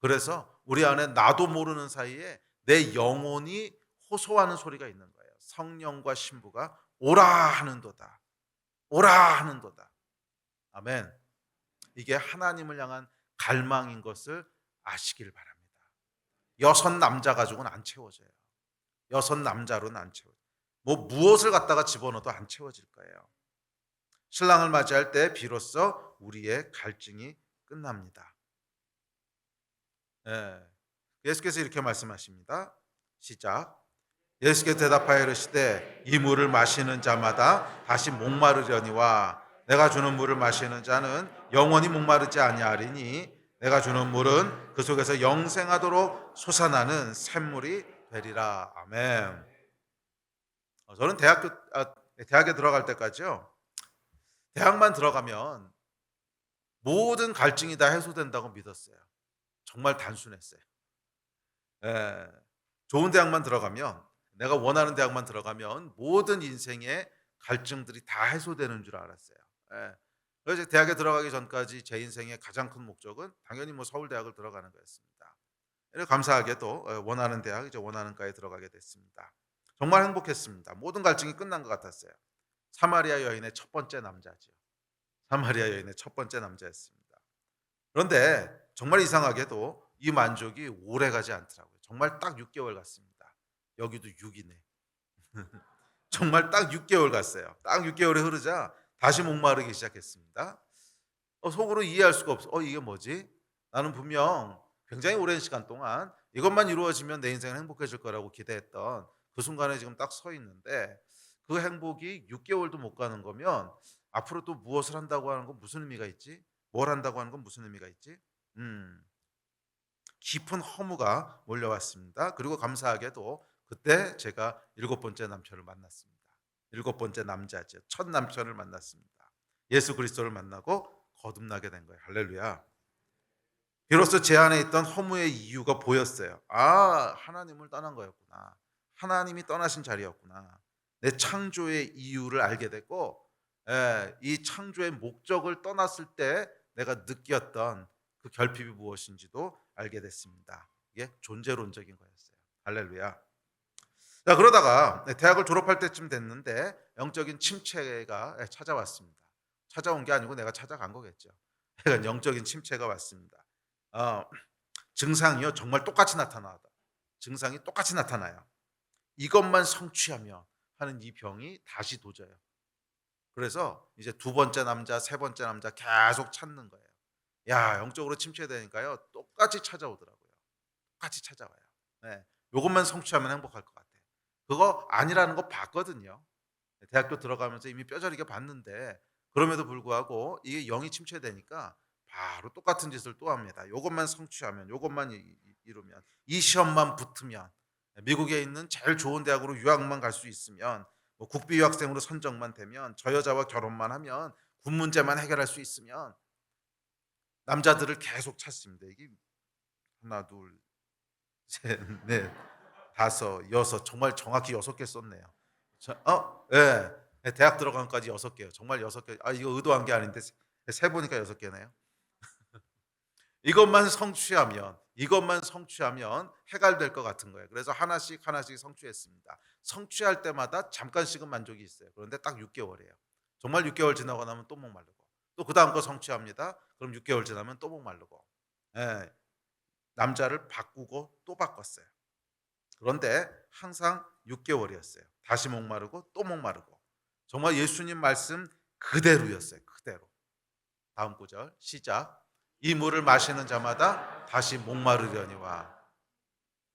그래서 우리 안에 나도 모르는 사이에 내 영혼이 호소하는 소리가 있는 거예요. 성령과 신부가 오라 하는도다. 오라 하는도다. 아멘. 이게 하나님을 향한 갈망인 것을 아시기를 바랍니다. 여섯 남자 가지고는 안 채워져요. 여섯 남자로는 안 채워져요. 뭐 무엇을 갖다가 집어넣어도 안 채워질 거예요. 신랑을 맞이할 때 비로소 우리의 갈증이 끝납니다. 예. 예수께서 이렇게 말씀하십니다. 시작. 예수께서 대답하여 이르시되 이 물을 마시는 자마다 다시 목마르려니와 내가 주는 물을 마시는 자는 영원히 목마르지 아니하리니 내가 주는 물은 그 속에서 영생하도록 솟아나는 샘물이 되리라. 아멘. 저는 대학에 들어갈 때까지요. 대학만 들어가면 모든 갈증이 다 해소된다고 믿었어요. 정말 단순했어요. 예. 좋은 대학만 들어가면, 내가 원하는 대학만 들어가면 모든 인생의 갈증들이 다 해소되는 줄 알았어요. 예. 그래서 대학에 들어가기 전까지 제 인생의 가장 큰 목적은 당연히 뭐 서울대학을 들어가는 거였습니다. 감사하게도 원하는 대학, 이제 원하는 과에 들어가게 됐습니다. 정말 행복했습니다. 모든 갈증이 끝난 것 같았어요. 사마리아 여인의 첫 번째 남자죠. 사마리아 여인의 첫 번째 남자였습니다. 그런데 정말 이상하게도 이 만족이 오래 가지 않더라고요. 정말 딱 6개월 갔습니다. 여기도 6이네. 정말 딱 6개월 갔어요. 딱 6개월이 흐르자 다시 목마르기 시작했습니다. 속으로 이해할 수가 없어. 이게 뭐지? 나는 분명 굉장히 오랜 시간 동안 이것만 이루어지면 내 인생은 행복해질 거라고 기대했던 그 순간에 지금 딱 서 있는데, 그 행복이 6개월도 못 가는 거면 앞으로 또 무엇을 한다고 하는 건 무슨 의미가 있지? 뭘 한다고 하는 건 무슨 의미가 있지? 음, 깊은 허무가 몰려왔습니다. 그리고 감사하게도 그때 제가 일곱 번째 남편을 만났습니다. 일곱 번째 남자죠. 첫 남편을 만났습니다. 예수 그리스도를 만나고 거듭나게 된 거예요. 할렐루야. 비로소 제 안에 있던 허무의 이유가 보였어요. 하나님을 떠난 거였구나. 하나님이 떠나신 자리였구나. 내 창조의 이유를 알게 됐고, 이 창조의 목적을 떠났을 때 내가 느꼈던 그 결핍이 무엇인지도 알게 됐습니다. 이게 존재론적인 거였어요. 할렐루야. 자, 그러다가 대학을 졸업할 때쯤 됐는데 영적인 침체가 찾아왔습니다. 찾아온 게 아니고 내가 찾아간 거겠죠. 그러니까 영적인 침체가 왔습니다. 어, 증상이요 정말 똑같이 나타나다. 증상이 똑같이 나타나요. 이것만 성취하면 하는 이 병이 다시 도져요. 그래서 이제 두 번째 남자, 세 번째 남자 계속 찾는 거예요. 야, 영적으로 침체되니까요 똑같이 찾아오더라고요. 똑같이 찾아와요. 네, 요것만 성취하면 행복할 것 같아. 그거 아니라는 거 봤거든요. 대학교 들어가면서 이미 뼈저리게 봤는데, 그럼에도 불구하고 이게 영이 침체되니까 바로 똑같은 짓을 또 합니다. 요것만 성취하면, 요것만 이루면, 이 시험만 붙으면, 미국에 있는 제일 좋은 대학으로 유학만 갈 수 있으면, 뭐 국비 유학생으로 선정만 되면, 저 여자와 결혼만 하면, 군 문제만 해결할 수 있으면 남자들을 계속 찾습니다. 이게 하나, 둘, 셋, 넷, 다섯, 여섯, 정말 정확히 6개 썼네요. 예. 네, 대학 들어간 까지 6개요. 정말 6개. 이거 의도한 게 아닌데 세 보니까 6개네요. 이것만 성취하면 해갈될 것 같은 거예요. 그래서 하나씩 하나씩 성취했습니다. 성취할 때마다 잠깐씩은 만족이 있어요. 그런데 딱 6개월이에요. 정말 6개월 지나고 나면 또 목마르고, 또 그다음 거 성취합니다. 그럼 6개월 지나면 또 목마르고. 예. 남자를 바꾸고 또 바꿨어요. 그런데 항상 6개월이었어요. 다시 목마르고 또 목마르고. 정말 예수님 말씀 그대로였어요. 그대로. 다음 구절 시작. 이 물을 마시는 자마다 다시 목마르려니와.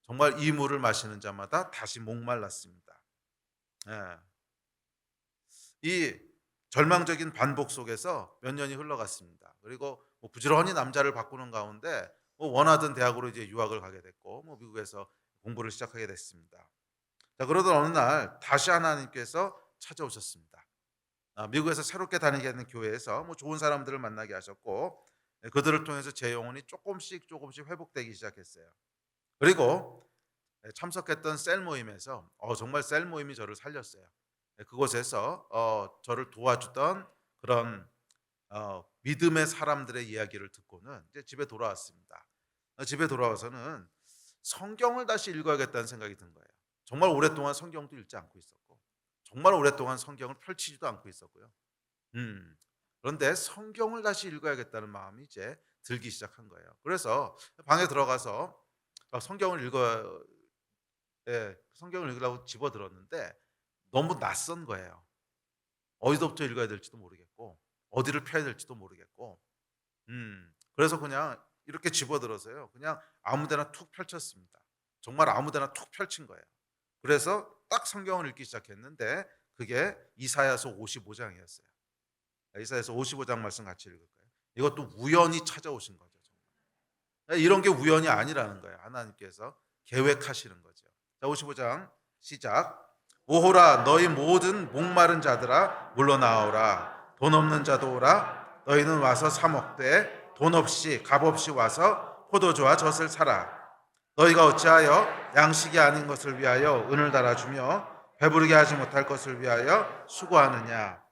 정말 이 물을 마시는 자마다 다시 목말랐습니다. 예. 이 절망적인 반복 속에서 몇 년이 흘러갔습니다. 그리고 뭐 부지런히 남자를 바꾸는 가운데 뭐 원하던 대학으로 이제 유학을 가게 됐고, 뭐 미국에서 공부를 시작하게 됐습니다. 자, 그러던 어느 날 다시 하나님께서 찾아오셨습니다. 미국에서 새롭게 다니게 되는 교회에서 뭐 좋은 사람들을 만나게 하셨고, 그들을 통해서 제 영혼이 조금씩 조금씩 회복되기 시작했어요. 그리고 참석했던 셀 모임에서 정말 셀 모임이 저를 살렸어요. 그곳에서 저를 도와주던 그런 믿음의 사람들의 이야기를 듣고는 이제 집에 돌아왔습니다. 집에 돌아와서는 성경을 다시 읽어야겠다는 생각이 든 거예요. 정말 오랫동안 성경도 읽지 않고 있었고, 정말 오랫동안 성경을 펼치지도 않고 있었고요. 음, 그런데 성경을 다시 읽어야겠다는 마음이 이제 들기 시작한 거예요. 그래서 방에 들어가서 성경을 성경을 읽으려고 집어들었는데 너무 낯선 거예요. 어디서부터 읽어야 될지도 모르겠고, 어디를 펴야 될지도 모르겠고, 그래서 그냥 이렇게 집어들어서요. 그냥 아무데나 툭 펼쳤습니다. 정말 아무데나 툭 펼친 거예요. 그래서 딱 성경을 읽기 시작했는데 그게 이사야서 55장이었어요. 이사야서 55장 말씀 같이 읽을까요? 이것도 우연히 찾아오신 거죠. 정말. 이런 게 우연이 아니라는 거예요. 하나님께서 계획하시는 거죠. 자, 55장 시작. 오호라 너희 모든 목마른 자들아 물러나오라. 돈 없는 자도 오라. 너희는 와서 사 먹되 돈 없이 값 없이 와서 포도주와 젖을 사라. 너희가 어찌하여 양식이 아닌 것을 위하여 은을 달아주며 배부르게 하지 못할 것을 위하여 수고하느냐.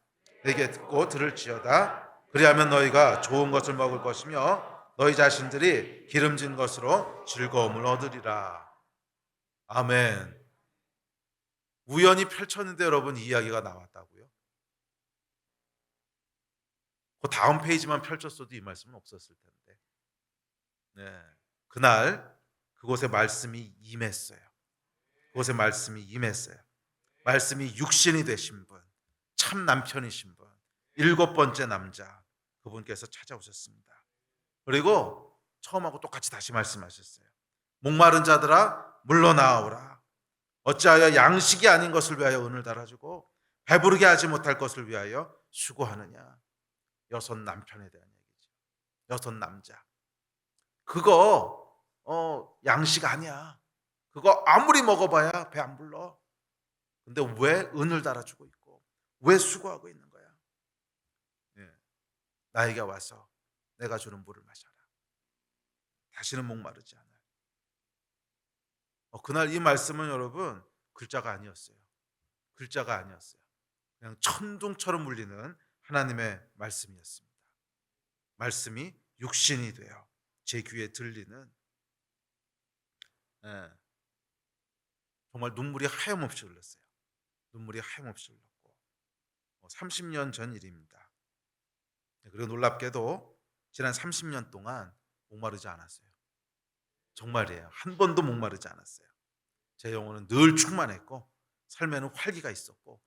내게 듣고 들을지어다. 그리하면 너희가 좋은 것을 먹을 것이며 너희 자신들이 기름진 것으로 즐거움을 얻으리라. 아멘. 우연히 펼쳤는데 여러분 이 이야기가 나왔다고요? 그 다음 페이지만 펼쳤어도 이 말씀은 없었을 텐데. 네. 그날 그곳에 말씀이 임했어요. 그곳에 말씀이 임했어요. 말씀이 육신이 되신 분, 참 남편이신 분, 7번째 남자, 그분께서 찾아오셨습니다. 그리고 처음하고 똑같이 다시 말씀하셨어요. 목마른 자들아 물러나오라. 어찌하여 양식이 아닌 것을 위하여 은을 달아주고 배부르게 하지 못할 것을 위하여 수고하느냐. 6 남편에 대한 얘기죠. 6 남자. 그거 양식 아니야. 그거 아무리 먹어봐야 배 안 불러. 근데 왜 은을 달아주고 있고 왜 수고하고 있는 거야? 예. 나에게 와서 내가 주는 물을 마셔라. 다시는 목마르지 않아. 그날 이 말씀은 여러분 글자가 아니었어요. 글자가 아니었어요. 그냥 천둥처럼 울리는 하나님의 말씀이었습니다. 말씀이 육신이 되어 제 귀에 들리는, 예, 정말 눈물이 하염없이 흘렀어요. 눈물이 하염없이 흘렀고 30년 전 일입니다. 그리고 놀랍게도 지난 30년 동안 목마르지 않았어요. 정말이에요. 한 번도 목마르지 않았어요. 제 영혼은 늘 충만했고 삶에는 활기가 있었고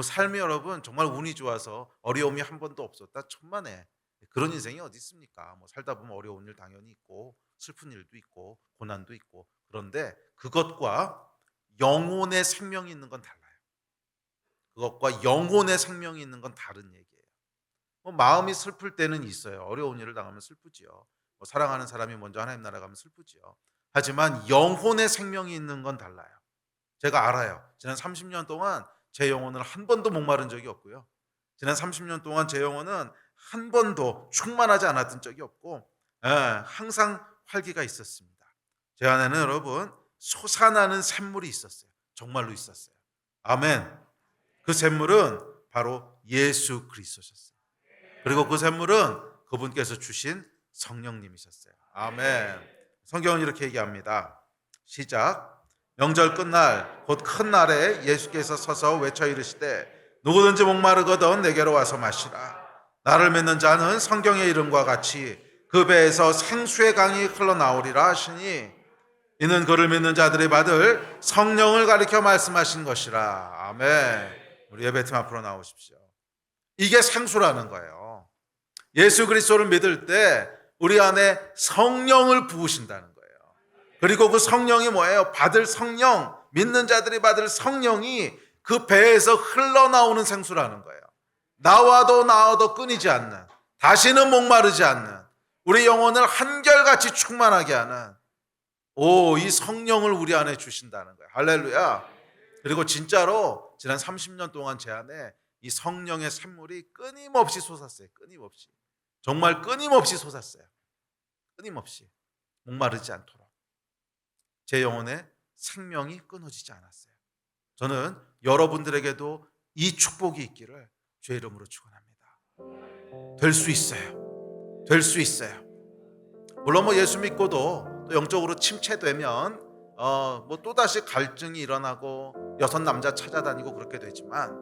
삶이 여러분 정말 운이 좋아서 어려움이 한 번도 없었다 천만에. 그런 인생이 어디 있습니까? 살다 보면 어려운 일 당연히 있고 슬픈 일도 있고 고난도 있고, 그런데 그것과 영혼의 생명이 있는 건 달라요. 그것과 영혼의 생명이 있는 건 다른 얘기예요. 마음이 슬플 때는 있어요. 어려운 일을 당하면 슬프지요. 사랑하는 사람이 먼저 하나님 나라 가면 슬프지요. 하지만 영혼의 생명이 있는 건 달라요. 제가 알아요. 지난 30년 동안 제 영혼은 한 번도 목마른 적이 없고요. 지난 30년 동안 제 영혼은 한 번도 충만하지 않았던 적이 없고, 항상 활기가 있었습니다. 제 안에는 여러분 솟아나는 샘물이 있었어요. 정말로 있었어요. 아멘. 그 샘물은 바로 예수 그리스도셨어요. 그리고 그 샘물은 그분께서 주신 성령님이셨어요. 아멘. 성경은 이렇게 얘기합니다. 시작. 명절 끝날 곧 큰 날에 예수께서 서서 외쳐 이르시되 누구든지 목마르거든 내게로 와서 마시라. 나를 믿는 자는 성경의 이름과 같이 그 배에서 생수의 강이 흘러나오리라 하시니 이는 그를 믿는 자들이 받을 성령을 가리켜 말씀하신 것이라. 아멘. 우리 예배팀 앞으로 나오십시오. 이게 생수라는 거예요. 예수 그리스도를 믿을 때 우리 안에 성령을 부으신다는 거예요. 그리고 그 성령이 뭐예요? 받을 성령, 믿는 자들이 받을 성령이 그 배에서 흘러나오는 생수라는 거예요. 나와도 나와도 끊이지 않는, 다시는 목마르지 않는, 우리 영혼을 한결같이 충만하게 하는 이 성령을 우리 안에 주신다는 거예요. 할렐루야. 그리고 진짜로 지난 30년 동안 제 안에 이 성령의 샘물이 끊임없이 솟았어요. 끊임없이. 정말 끊임없이 솟았어요. 끊임없이 목마르지 않도록 제 영혼의 생명이 끊어지지 않았어요. 저는 여러분들에게도 이 축복이 있기를 주의 이름으로 축원합니다. 될 수 있어요. 될 수 있어요. 물론 예수 믿고도 또 영적으로 침체되면 또다시 갈증이 일어나고 여섯 남자 찾아다니고 그렇게 되지만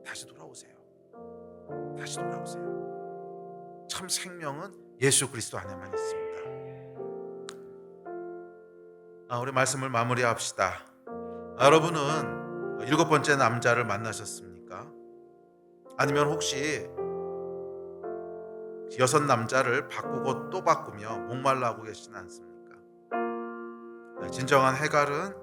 다시 돌아오세요. 다시 돌아오세요. 참 생명은 예수 그리스도 안에만 있습니다. 우리 말씀을 마무리합시다. 여러분은 7번째 남자를 만나셨습니까? 아니면 혹시 6 남자를 바꾸고 또 바꾸며 목말라 하고 계시지 않습니까? 진정한 해갈은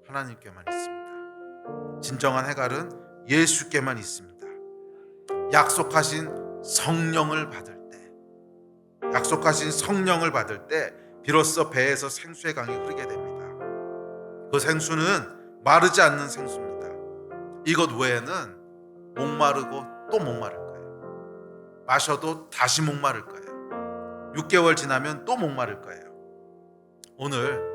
하나님께만 있습니다. 진정한 해갈은 예수께만 있습니다. 약속하신 성령을 받을 때 비로소 배에서 생수의 강이 흐르게 됩니다. 그 생수는 마르지 않는 생수입니다. 이것 외에는 목마르고 또 목마를 거예요. 마셔도 다시 목마를 거예요. 6개월 지나면 또 목마를 거예요. 오늘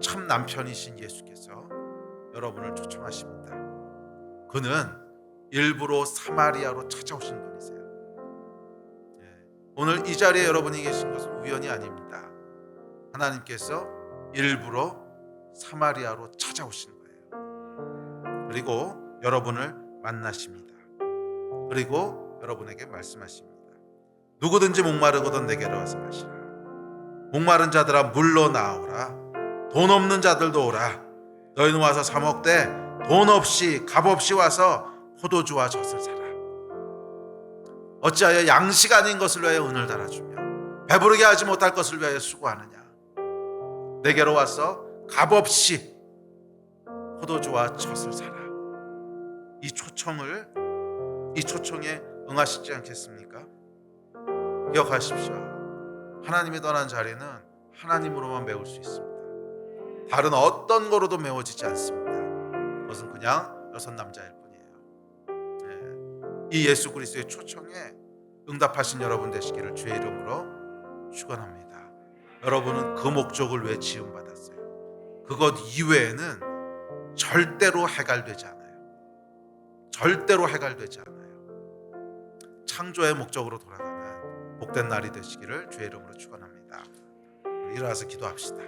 참 남편이신 예수께서 여러분을 초청하십니다. 그는 일부러 사마리아로 찾아오신 분이세요. 오늘 이 자리에 여러분이 계신 것은 우연이 아닙니다. 하나님께서 일부러 사마리아로 찾아오신 거예요. 그리고 여러분을 만나십니다. 그리고 여러분에게 말씀하십니다. 누구든지 목마르거든 내게로 와서 마시라. 목마른 자들아 물로 나오라. 돈 없는 자들도 오라. 너희는 와서 사 먹되 돈 없이 값 없이 와서 포도주와 젖을 사라. 어찌하여 양식 아닌 것을 위하여 은을 달아주며 배부르게 하지 못할 것을 위하여 수고하느냐. 내게로 와서 값없이 포도주와 젖을 사라. 이 초청에 응하시지 않겠습니까? 기억하십시오. 하나님이 떠난 자리는 하나님으로만 메울 수 있습니다. 다른 어떤 거로도 메워지지 않습니다. 그것은 그냥 6 남자일 뿐이에요. 이 예수 그리스도의 초청에 응답하신 여러분 되시기를 주의 이름으로 축원합니다. 여러분은 그 목적을 위해 지음받았어요. 그것 이외에는 절대로 해갈되지 않아요. 절대로 해갈되지 않아요. 창조의 목적으로 돌아가는 복된 날이 되시기를 주의 이름으로 축원합니다. 일어나서 기도합시다.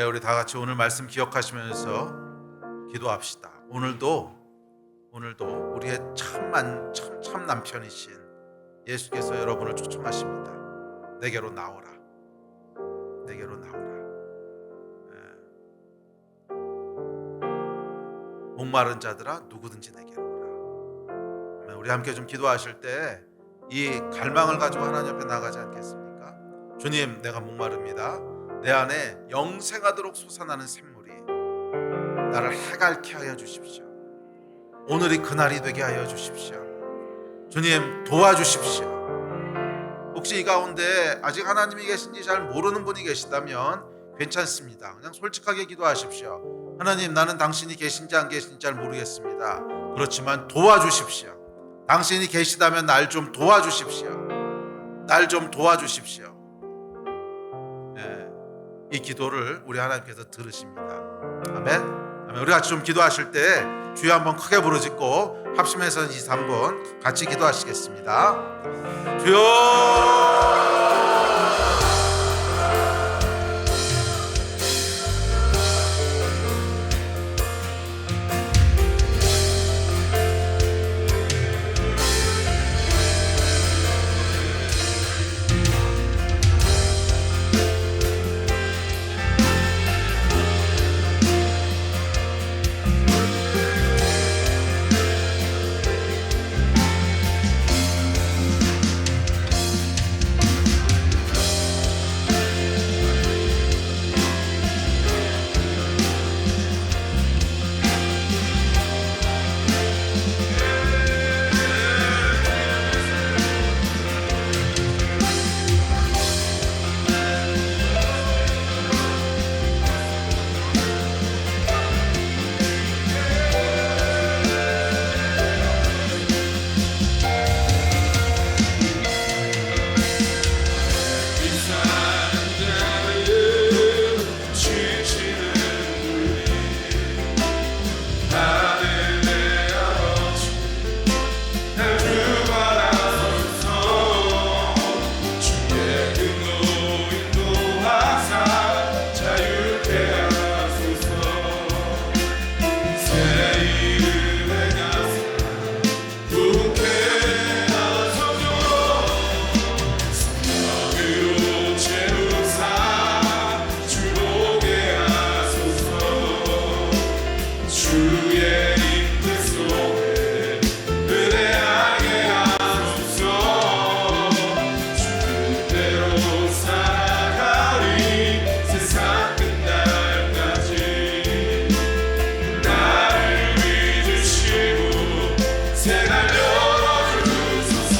우리 다 같이 오늘 말씀 기억하시면서 기도합시다. 오늘도 우리의 참 남편이신 예수께서 여러분을 초청하십니다. 내게로 나오라. 내게로 나오라. 목마른 자들아 누구든지 내게로 오라. 우리 함께 좀 기도하실 때 이 갈망을 가지고 하나님 앞에 나가지 않겠습니까? 주님, 내가 목마릅니다. 내 안에 영생하도록 솟아나는 샘물이 나를 해갈케 하여 주십시오. 오늘이 그날이 되게 하여 주십시오. 주님, 도와주십시오. 혹시 이 가운데 아직 하나님이 계신지 잘 모르는 분이 계시다면 괜찮습니다. 그냥 솔직하게 기도하십시오. 하나님, 나는 당신이 계신지 안 계신지 잘 모르겠습니다. 그렇지만 도와주십시오. 당신이 계시다면 날 좀 도와주십시오. 날 좀 도와주십시오. 이 기도를 우리 하나님께서 들으십니다. 아멘. 우리 같이 좀 기도하실 때 주여 한번 크게 부르짖고 합심해서 2, 3번 같이 기도하시겠습니다. 주여. 주의 인들 속에 은혜하게 하소서. 주 뜻대로 살아가리 세상 끝날까지. 나를 믿으시고 새날 열어주소서.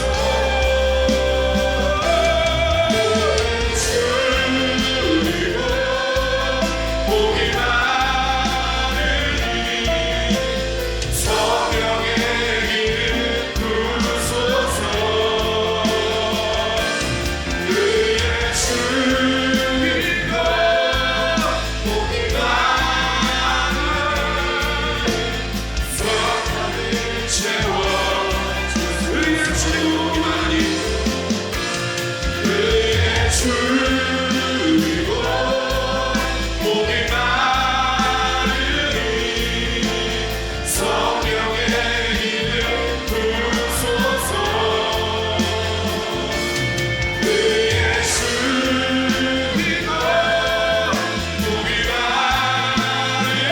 주이고 복이 많으니 성령의 이름 부르소서. 그의 주이고 복이 많으니 성령을 채워주소서. 그의 주이고 그의 주이고 복이 많으니 성령의 이름 부르소서. 그의 주이고 복이 많으니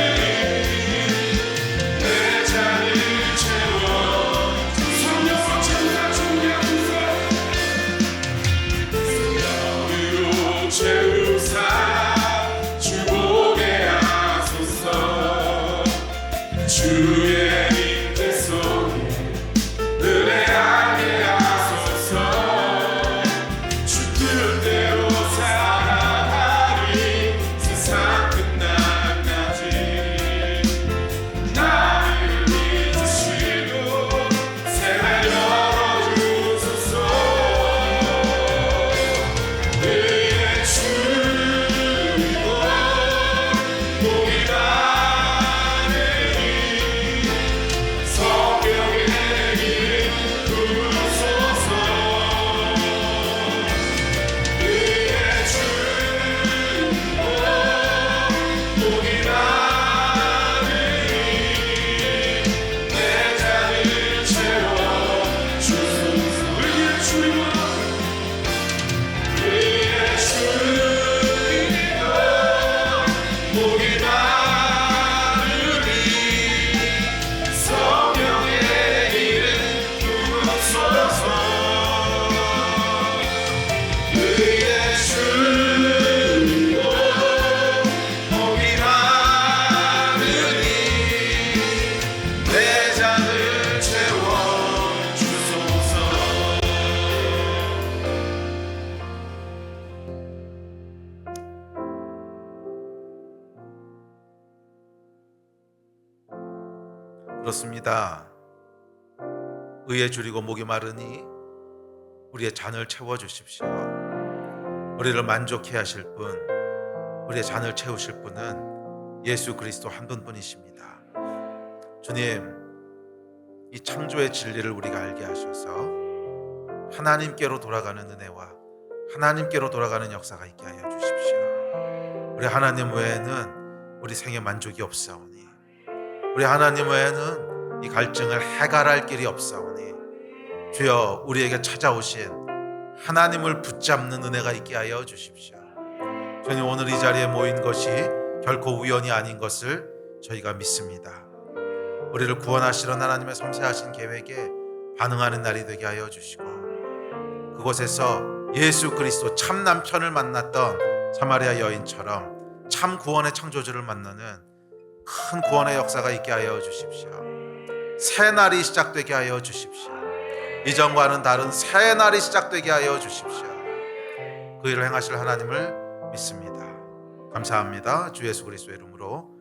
내 잔을 채워주소서. 성령으로 채우사 준비하소서. 성령으로 채우사 주보게 하소서. 주의 인들 속에 은혜하게 하소서. 주 뜻대로 살아가리 세상 끝날까지. 나를 믿으시고 새날 열어주소서. 그의 주이고 복이 많으니 성령의 이름 부르소서. 그의 주이고 복이 많으니 내 잔을 채워주소서. 그의 주이고 그의 주이고 복이 많으니 성령의 이름 부르소서. 그의 주이고 복이 많으니 내 잔을 채워주소서. 그렇습니다. 의에 줄이고 목이 마르니 우리의 잔을 채워주십시오. 우리를 만족해 하실 분, 우리의 잔을 채우실 분은 예수 그리스도 한 분뿐이십니다. 주님, 이 창조의 진리를 우리가 알게 하셔서 하나님께로 돌아가는 은혜와 하나님께로 돌아가는 역사가 있게 하여 주십시오. 우리 하나님 외에는 우리 생에 만족이 없사오니, 우리 하나님 외에는 이 갈증을 해결할 길이 없사오니, 주여 우리에게 찾아오신 하나님을 붙잡는 은혜가 있게 하여 주십시오. 주님, 오늘 이 자리에 모인 것이 결코 우연이 아닌 것을 저희가 믿습니다. 우리를 구원하시러 하나님의 섬세하신 계획에 반응하는 날이 되게 하여 주시고, 그곳에서 예수 그리스도 참 남편을 만났던 사마리아 여인처럼 참 구원의 창조주를 만나는 큰 구원의 역사가 있게 하여 주십시오. 새 날이 시작되게 하여 주십시오. 이전과는 다른 새 날이 시작되게 하여 주십시오. 그 일을 행하실 하나님을 믿습니다. 감사합니다. 주 예수 그리스도의 이름으로